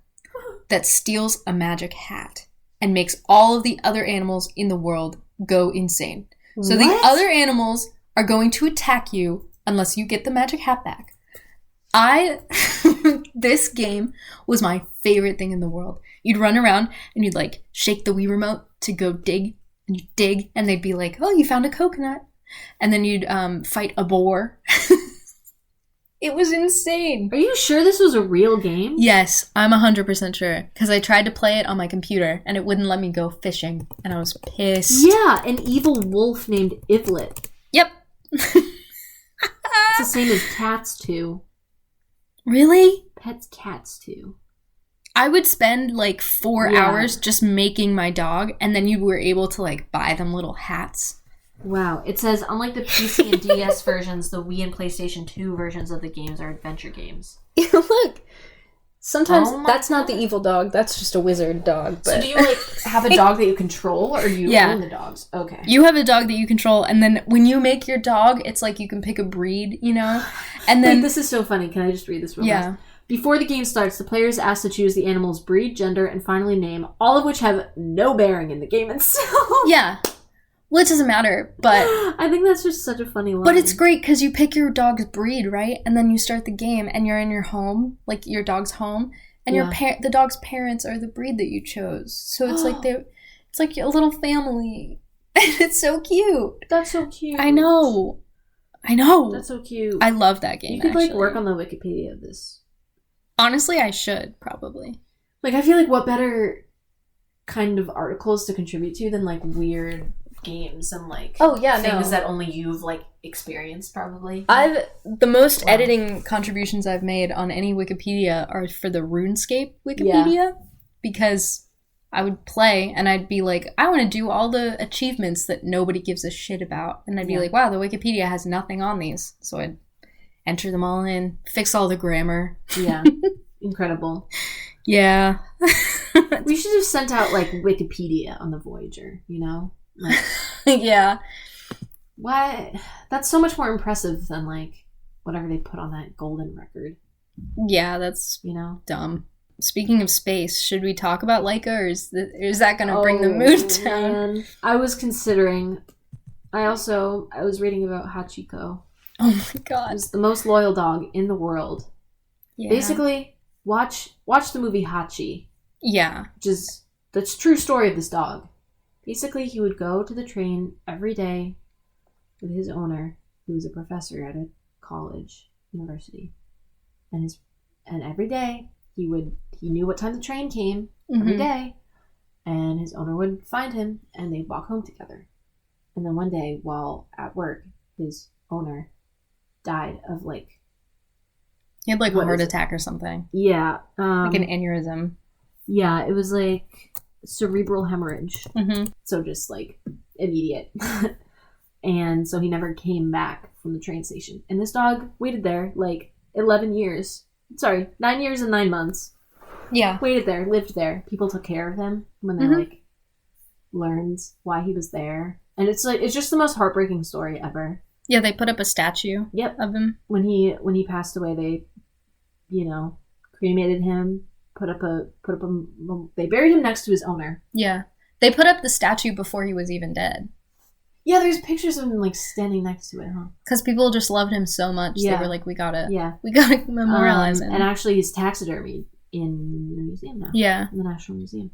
that steals a magic hat and makes all of the other animals in the world go insane. So the other animals are going to attack you unless you get the magic hat back. This game was my favorite thing in the world. You'd run around and you'd like shake the Wii remote to go dig, and you dig and they'd be like, oh, you found a coconut. And then you'd fight a boar. It was insane. Are you sure this was a real game? Yes, I'm 100% sure. Because I tried to play it on my computer and it wouldn't let me go fishing. And I was pissed. Yeah, an evil wolf named Ivlet. Yep. It's the same as Cats 2. Really? Pets Cats 2. I would spend like 4 hours just making my dog, and then you were able to like buy them little hats. Wow. It says, unlike the PC and DS versions, the Wii and PlayStation 2 versions of the games are adventure games. Look. Sometimes that's not the evil dog. That's just a wizard dog. But... So do you like have a dog that you control, or do you own the dogs? Okay. You have a dog that you control, and then when you make your dog, it's like you can pick a breed, you know? And then... Wait, this is so funny. Can I just read this real fast? Before the game starts, the player is asked to choose the animal's breed, gender, and finally name, all of which have no bearing in the game itself. Yeah. Well, it doesn't matter, but... I think that's just such a funny line. But it's great because you pick your dog's breed, right? And then you start the game and you're in your home, like your dog's home, And the dog's parents are the breed that you chose. So it's like it's like a little family. It's so cute. That's so cute. I know. That's so cute. I love that game. You could like work on the Wikipedia of this. Honestly, I should probably. Like, I feel like what better kind of articles to contribute to than like weird games and like things that only you've like experienced probably. The most editing contributions I've made on any Wikipedia are for the RuneScape Wikipedia because I would play and I'd be like, I want to do all the achievements that nobody gives a shit about, and I'd be like, wow, the Wikipedia has nothing on these, so I'd enter them all in, fix all the grammar. Yeah. Incredible. Yeah. We should have sent out like Wikipedia on the Voyager, you know? Like, yeah. Why? That's so much more impressive than like whatever they put on that golden record. Yeah, that's, dumb. Speaking of space, should we talk about Laika, or is that going to bring the mood down? Man. I was considering. I was reading about Hachiko. Oh my god. It's the most loyal dog in the world. Yeah. Basically, watch the movie Hachi. Yeah. That's true story of this dog. Basically, he would go to the train every day with his owner, who was a professor at a university. And every day he knew what time the train came every day, and his owner would find him and they'd walk home together. And then one day while at work, his owner died of like, he had like a heart attack or something. Yeah. Like an aneurysm. Yeah, it was like cerebral hemorrhage. Mm-hmm. So just like immediate. And so he never came back from the train station. And this dog waited there like 9 years and 9 months. Yeah. Waited there, lived there. People took care of him when they like learned why he was there. And it's just the most heartbreaking story ever. Yeah, they put up a statue of him. When he passed away, they, cremated him, they buried him next to his owner. Yeah. They put up the statue before he was even dead. Yeah, there's pictures of him like standing next to it, huh? Because people just loved him so much. Yeah. They were like, we gotta memorialize him. And actually he's taxidermied in the museum now. Yeah. In the National Museum.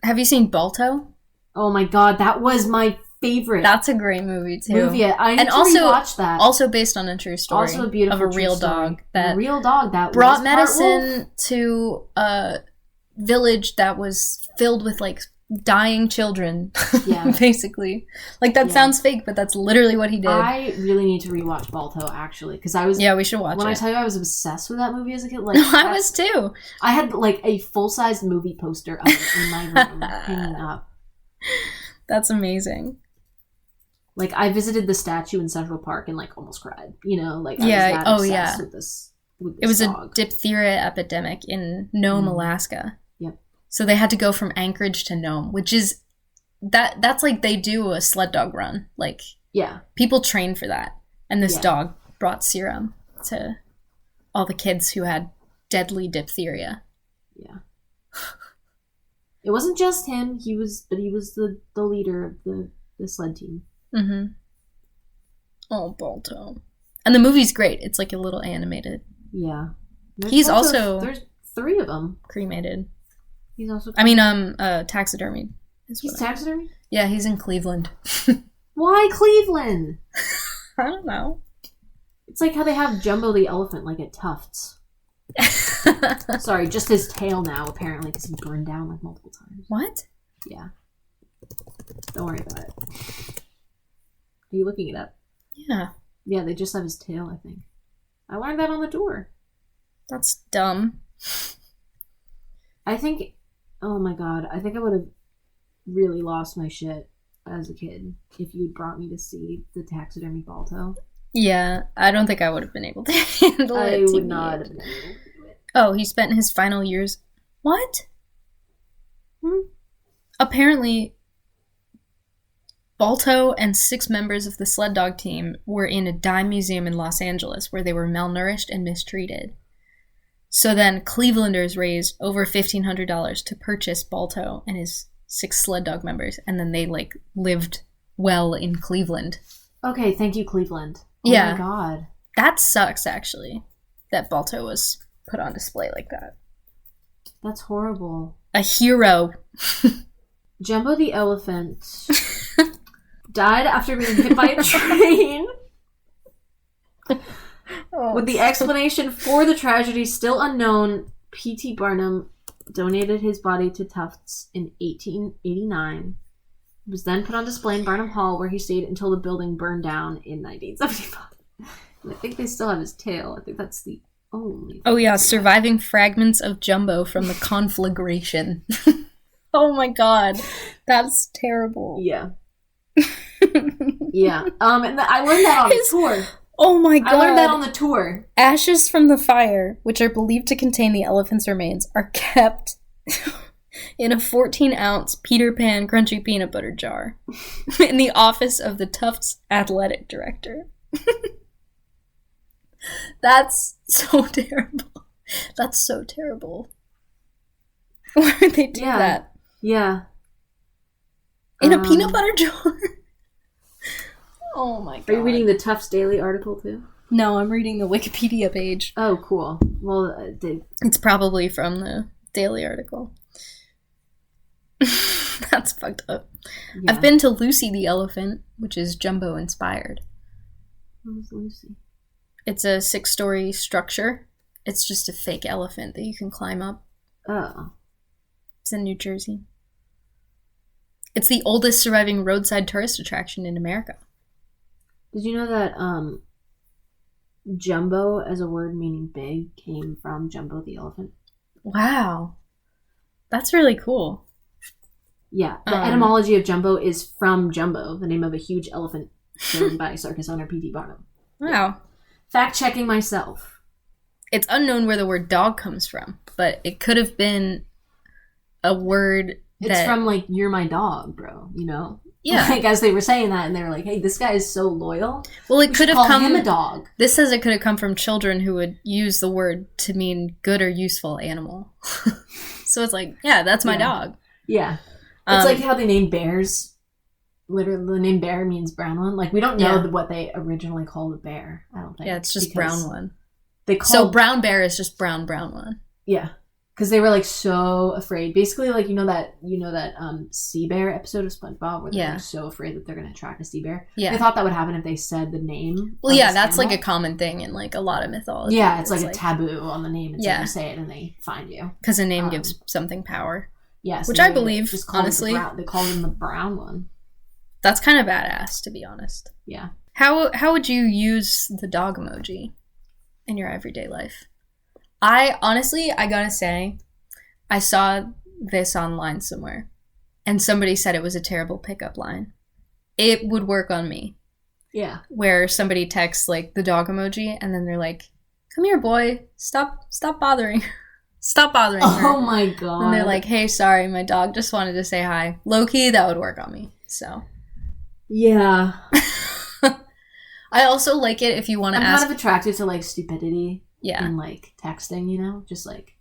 Have you seen Balto? Oh my god, that was my favorite. That's a great movie too. I need to rewatch that. Also based on a true story. Also a beautiful of a real dog that brought medicine to a village that was filled with like dying children. Yeah. Basically. Like that sounds fake, but that's literally what he did. I really need to rewatch Balto actually, because I was we should watch when it. I tell you I was obsessed with that movie as a kid. Like I was too. I had like a full-sized movie poster of it in my room hanging up. That's amazing. Like, I visited the statue in Central Park and, like, almost cried. I was that obsessed with this it was dog. A diphtheria epidemic in Nome, Alaska. Yep. So they had to go from Anchorage to Nome, which is... That's like they do a sled dog run. Like, people train for that. And this dog brought serum to all the kids who had deadly diphtheria. Yeah. It wasn't just him. He was the leader of the sled team. Mm-hmm. Oh, Balto. And the movie's great. It's like a little animated. Yeah. He's also... There's 3 of them. Cremated. He's also... taxidermied. He's taxidermied? Yeah, he's in Cleveland. Why Cleveland? I don't know. It's like how they have Jumbo the elephant, like at Tufts. Sorry, just his tail now, apparently, because he burned down like multiple times. What? Yeah. Don't worry about it. Are you looking it up? Yeah. Yeah, they just have his tail, I think. I learned that on the tour. That's dumb. I think... Oh my god. I think I would have really lost my shit as a kid if you'd brought me to see the taxidermy Balto. Yeah, I don't think I would have been able to handle it. I would not have been able to do it. Oh, he spent his final years... What? Apparently... Balto and 6 members of the sled dog team were in a dime museum in Los Angeles where they were malnourished and mistreated. So then Clevelanders raised over $1,500 to purchase Balto and his 6 sled dog members, and then they like lived well in Cleveland. Okay, thank you, Cleveland. Oh my god. That sucks, actually, that Balto was put on display like that. That's horrible. A hero. Jumbo the elephant died after being hit by a train. With the explanation for the tragedy still unknown, P.T. Barnum donated his body to Tufts in 1889. It was then put on display in Barnum Hall, where he stayed until the building burned down in 1975. And I think they still have his tail. I think that's the only. Oh yeah, surviving fragments of Jumbo from the conflagration. Oh my god, that's terrible. Yeah. Yeah. And I learned that on the tour. Oh my god. I learned that on the tour. Ashes from the fire, which are believed to contain the elephant's remains, are kept in a 14-ounce Peter Pan crunchy peanut butter jar in the office of the Tufts athletic director. That's so terrible. That's so terrible. Why would they do that? Yeah. In a peanut butter jar? Oh my god. Are you reading the Tufts Daily article too? No, I'm reading the Wikipedia page. Oh, cool. Well, it's probably from the Daily article. That's fucked up. Yeah. I've been to Lucy the elephant, which is Jumbo inspired. Who's Lucy? It's a 6-story structure. It's just a fake elephant that you can climb up. Oh. It's in New Jersey. It's the oldest surviving roadside tourist attraction in America. Did you know that jumbo as a word meaning big came from Jumbo the elephant? Wow. That's really cool. Yeah. The etymology of jumbo is from Jumbo, the name of a huge elephant owned by circus owner P.T. Barnum. Wow. Fact-checking myself. It's unknown where the word dog comes from, but it could have been a word It's from, like, you're my dog, bro, you know? Yeah. Like, as they were saying that, and they were like, hey, this guy is so loyal. Well, it could have call come... him a dog. This says it could have come from children who would use the word to mean good or useful animal. So it's like, yeah, that's my dog. Yeah. It's like how they name bears. Literally, the name bear means brown one. Like, we don't know what they originally called the bear, I don't think. Yeah, it's just brown one. So brown bear is just brown one. Yeah. Because they were, like, so afraid. Basically, like, you know that sea bear episode of SpongeBob where they're like, so afraid that they're going to attract a sea bear? Yeah. They thought that would happen if they said the name. Well, yeah, that's animal. Like a common thing in, like, a lot of mythology. Yeah, it's like a taboo on the name. It's like you say it and they find you. Because a name gives something power. Yes. Which I believe, just honestly. They call him the brown one. That's kind of badass, to be honest. Yeah. How would you use the dog emoji in your everyday life? I gotta say, I saw this online somewhere, and somebody said it was a terrible pickup line. It would work on me. Yeah. Where somebody texts, like, the dog emoji, and then they're like, come here, boy. Stop bothering. Stop bothering her. Oh, my God. And they're like, hey, sorry, my dog just wanted to say hi. Low-key, that would work on me, so. Yeah. I also like it if you want to ask. I'm kind of attracted to, like, stupidity. Yeah. And, like, texting, you know? Just, like,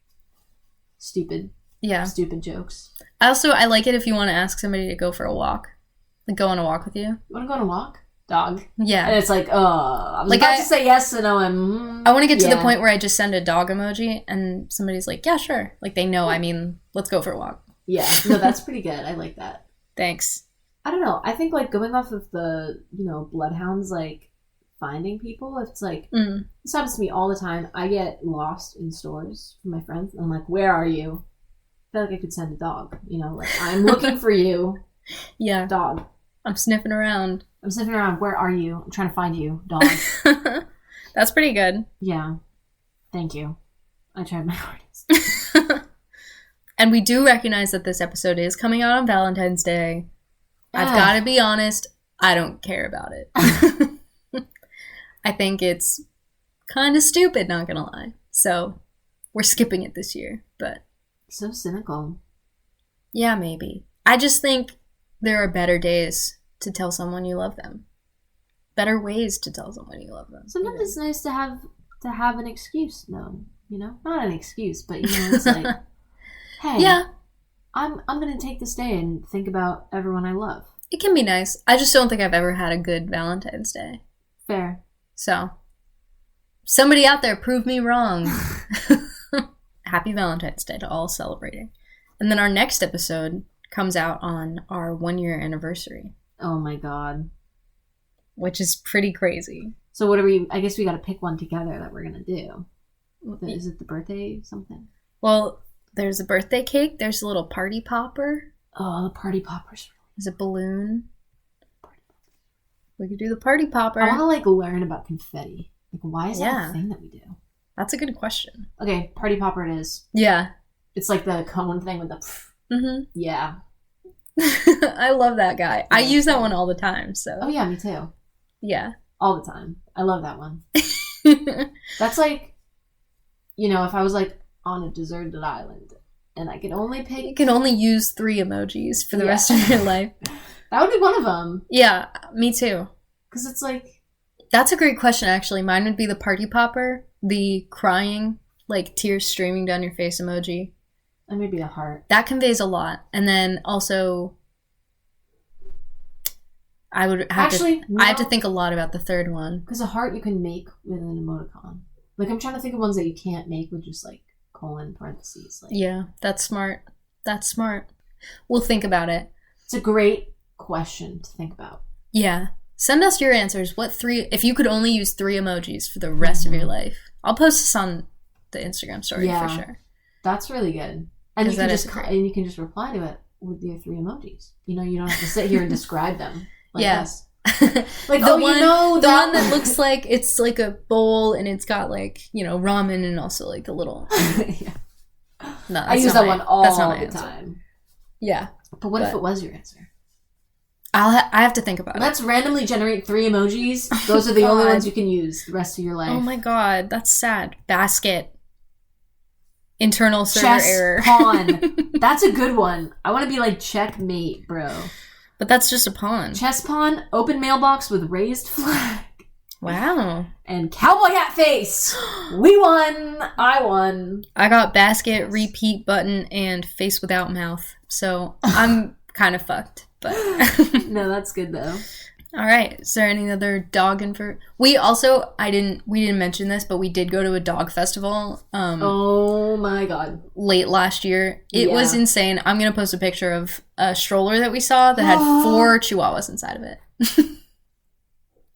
stupid jokes. I like it if you want to ask somebody to go for a walk. Like, go on a walk with you. You want to go on a walk? Dog. Yeah. And it's like, I was about to say yes, and I want to get to the point where I just send a dog emoji, and somebody's like, yeah, sure. Like, they know, I mean, let's go for a walk. Yeah. No, that's pretty good. I like that. Thanks. I don't know. I think, like, going off of the, bloodhounds, like, finding people, it's like, this happens to me all the time. I get lost in stores from my friends. I'm like, where are you? I feel like I could send a dog, like, I'm looking for you. Yeah. Dog. I'm sniffing around. Where are you? I'm trying to find you, dog. That's pretty good. Yeah. Thank you. I tried my hardest. And we do recognize that this episode is coming out on Valentine's Day. I've got to be honest, I don't care about it. I think it's kind of stupid, not gonna lie. So, we're skipping it this year, but... So cynical. Yeah, maybe. I just think there are better days to tell someone you love them. Better ways to tell someone you love them. Sometimes it's nice to have an excuse, though. Not an excuse, but it's like, hey, yeah, I'm gonna take this day and think about everyone I love. It can be nice. I just don't think I've ever had a good Valentine's Day. Fair. So, somebody out there prove me wrong. Happy Valentine's Day to all celebrating. And then our next episode comes out on our 1-year anniversary. Oh my god. Which is pretty crazy. So what are we... I guess we gotta pick one together that we're gonna do. Is it the birthday something? Well, there's a birthday cake. There's a little party popper. Oh, the party popper's really... There's a balloon. We could do the party popper. I want to, learn about confetti. Why is that a thing that we do? That's a good question. Okay, party popper it is. Yeah. It's like the cone thing with the... Mm-hmm. Yeah. I love that guy. Yeah, I use that one all the time, so... Oh, yeah, me too. Yeah. All the time. I love that one. That's like... if I was, on a deserted island, and I could only pick... You can only use 3 emojis for the rest of your life. That would be one of them. Yeah, me too. Because it's like... That's a great question, actually. Mine would be the party popper, the crying, tears streaming down your face emoji. And maybe a heart. That conveys a lot. And then also, I would have I have to think a lot about the third one. Because a heart you can make with an emoticon. I'm trying to think of ones that you can't make with just, colon parentheses. Yeah, that's smart. That's smart. We'll think about it. It's a great question to think about. Yeah. Send us your answers. If you could only use 3 emojis for the rest of your life. I'll post this on the Instagram story for sure. That's really good. And you can just reply to it with your 3 emojis. You don't have to sit here and describe them. Yes. The one that looks like it's like a bowl and it's got ramen and also a little. Yeah. No, I use that one all the time. Yeah. But what if it was your answer? I have to think about it. Let's randomly generate 3 emojis. Those are the only ones you can use the rest of your life. Oh my god, that's sad. Basket. Internal server Chess error. Pawn. That's a good one. I want to be checkmate, bro. But that's just a pawn. Chess pawn, open mailbox with raised flag. Wow. And cowboy hat face. We won. I won. I got basket, repeat button, and face without mouth. So I'm kind of fucked. But no, that's good though. All right. Is there any other dog info? We didn't mention this, but we did go to a dog festival. Oh my god! Late last year, it was insane. I'm gonna post a picture of a stroller that we saw that had 4 chihuahuas inside of it.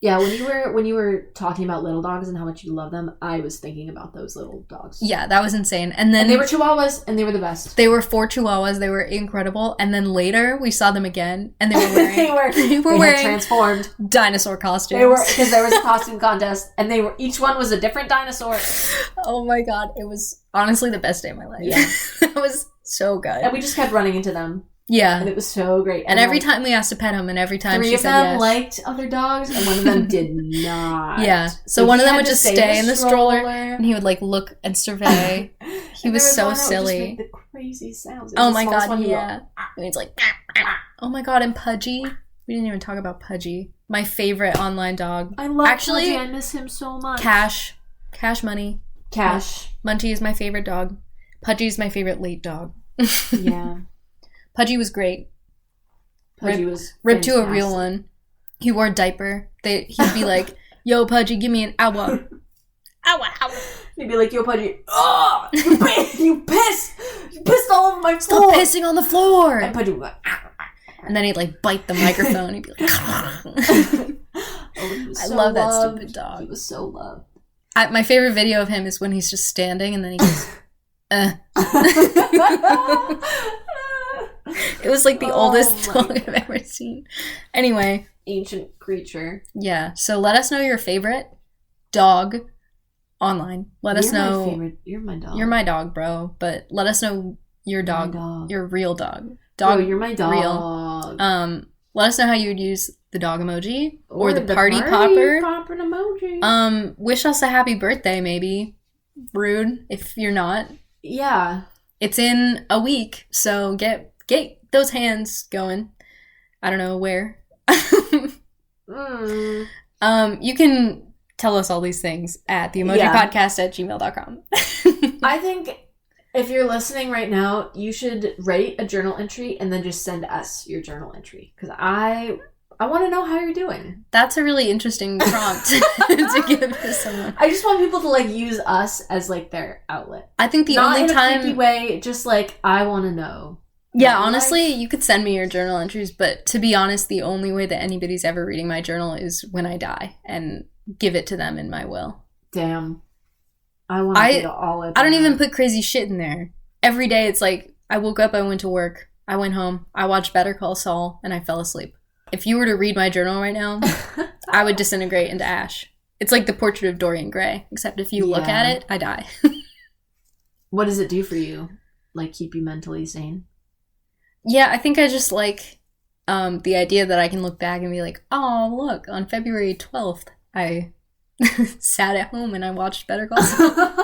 Yeah, when you were talking about little dogs and how much you love them, I was thinking about those little dogs. Yeah, that was insane. And then they were chihuahuas, and they were the best. They were 4 chihuahuas. They were incredible. And then later, we saw them again, and they were wearing they wearing transformed dinosaur costumes. They were, because there was a costume contest, and each one was a different dinosaur. Oh my god, it was honestly the best day of my life. Yeah, it was so good. And we just kept running into them. Yeah. And it was so great. And every time we asked to pet him, and every time she said yes. 3 of them liked other dogs, and one of them did not. Yeah. So one of them would just stay in the stroller, and he would look and survey. He was so silly. Just make the crazy sounds. Oh my god, yeah. And he's like, oh my god, and Pudgy. We didn't even talk about Pudgy. My favorite online dog. I love Pudgy. I miss him so much. Cash Money. Cash. Munchie is my favorite dog. Pudgy is my favorite late dog. Yeah. Pudgy was great. Pudgy was ripped to a real one. He wore a diaper. He'd be like, yo, Pudgy, give me an awa. Awa. He'd be like, yo, Pudgy, oh, you pissed all over my floor. Stop pissing on the floor. And Pudgy would be like, and then he'd bite the microphone. He'd be like, I love that stupid dog. He was so loved. My favorite video of him is when he's just standing and then he goes, It was the oldest dog I've ever seen. Anyway. Ancient creature. Yeah. So let us know your favorite dog online. Let us know. You're my dog. You're my dog, bro. But let us know your dog. Your real dog. Bro, you're my dog. Real. Let us know how you would use the dog emoji or the party popper emoji. Wish us a happy birthday, maybe. Rude if you're not. Yeah. It's in a week, so get those hands going. I don't know where. You can tell us all these things at theemojipodcast@gmail.com. I think if you're listening right now, you should write a journal entry and then just send us your journal entry. Because I I want to know how you're doing. That's a really interesting prompt to give to someone. I just want people to, like, use us as, like, their outlet. I think the Not only in a time... creepy way, just, like, I want to know. Yeah, honestly, you could send me your journal entries, but to be honest, the only way that anybody's ever reading my journal is when I die and give it to them in my will. Damn. I want to get all of I don't even put crazy shit in there. Every day it's like, I woke up, I went to work, I went home, I watched Better Call Saul, and I fell asleep. If you were to read my journal right now, I would disintegrate into ash. It's like the portrait of Dorian Gray, except if you look at it, I die. What does it do for you? Like, keep you mentally sane? Yeah, I think I just like the idea that I can look back and be like, oh, look, on February 12th, I sat at home and I watched Better Call Saul.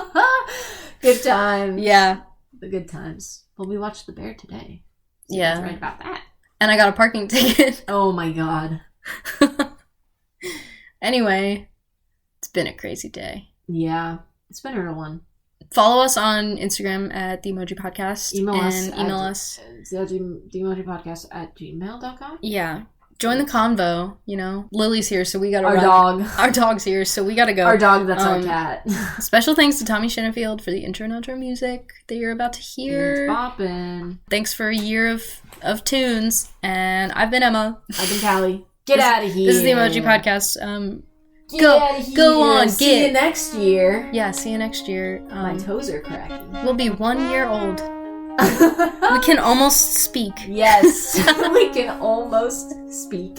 Good times. Yeah. The good times. Well, we watched The Bear today. So yeah. Right about that. And I got a parking ticket. Oh my god. Anyway, it's been a crazy day. Yeah. It's been a real one. Follow us on Instagram at the Emoji Podcast. Email us. TheEmojipodcast@gmail.com. Yeah. Join the convo, you know. Lily's here, so we gotta Our run. dog. Our dog's here, so we gotta go. Our dog, that's our cat. Special thanks to Tommy Shinnefield for the intro and outro music that you're about to hear. It's boppin'. Thanks for a year of tunes. And I've been Emma. I've been Callie. Get out of here. This is the Emoji Podcast. Go on, See you next year. Yeah, see you next year. My toes are cracking. We'll be 1 year old. We can almost speak. Yes, we can almost speak.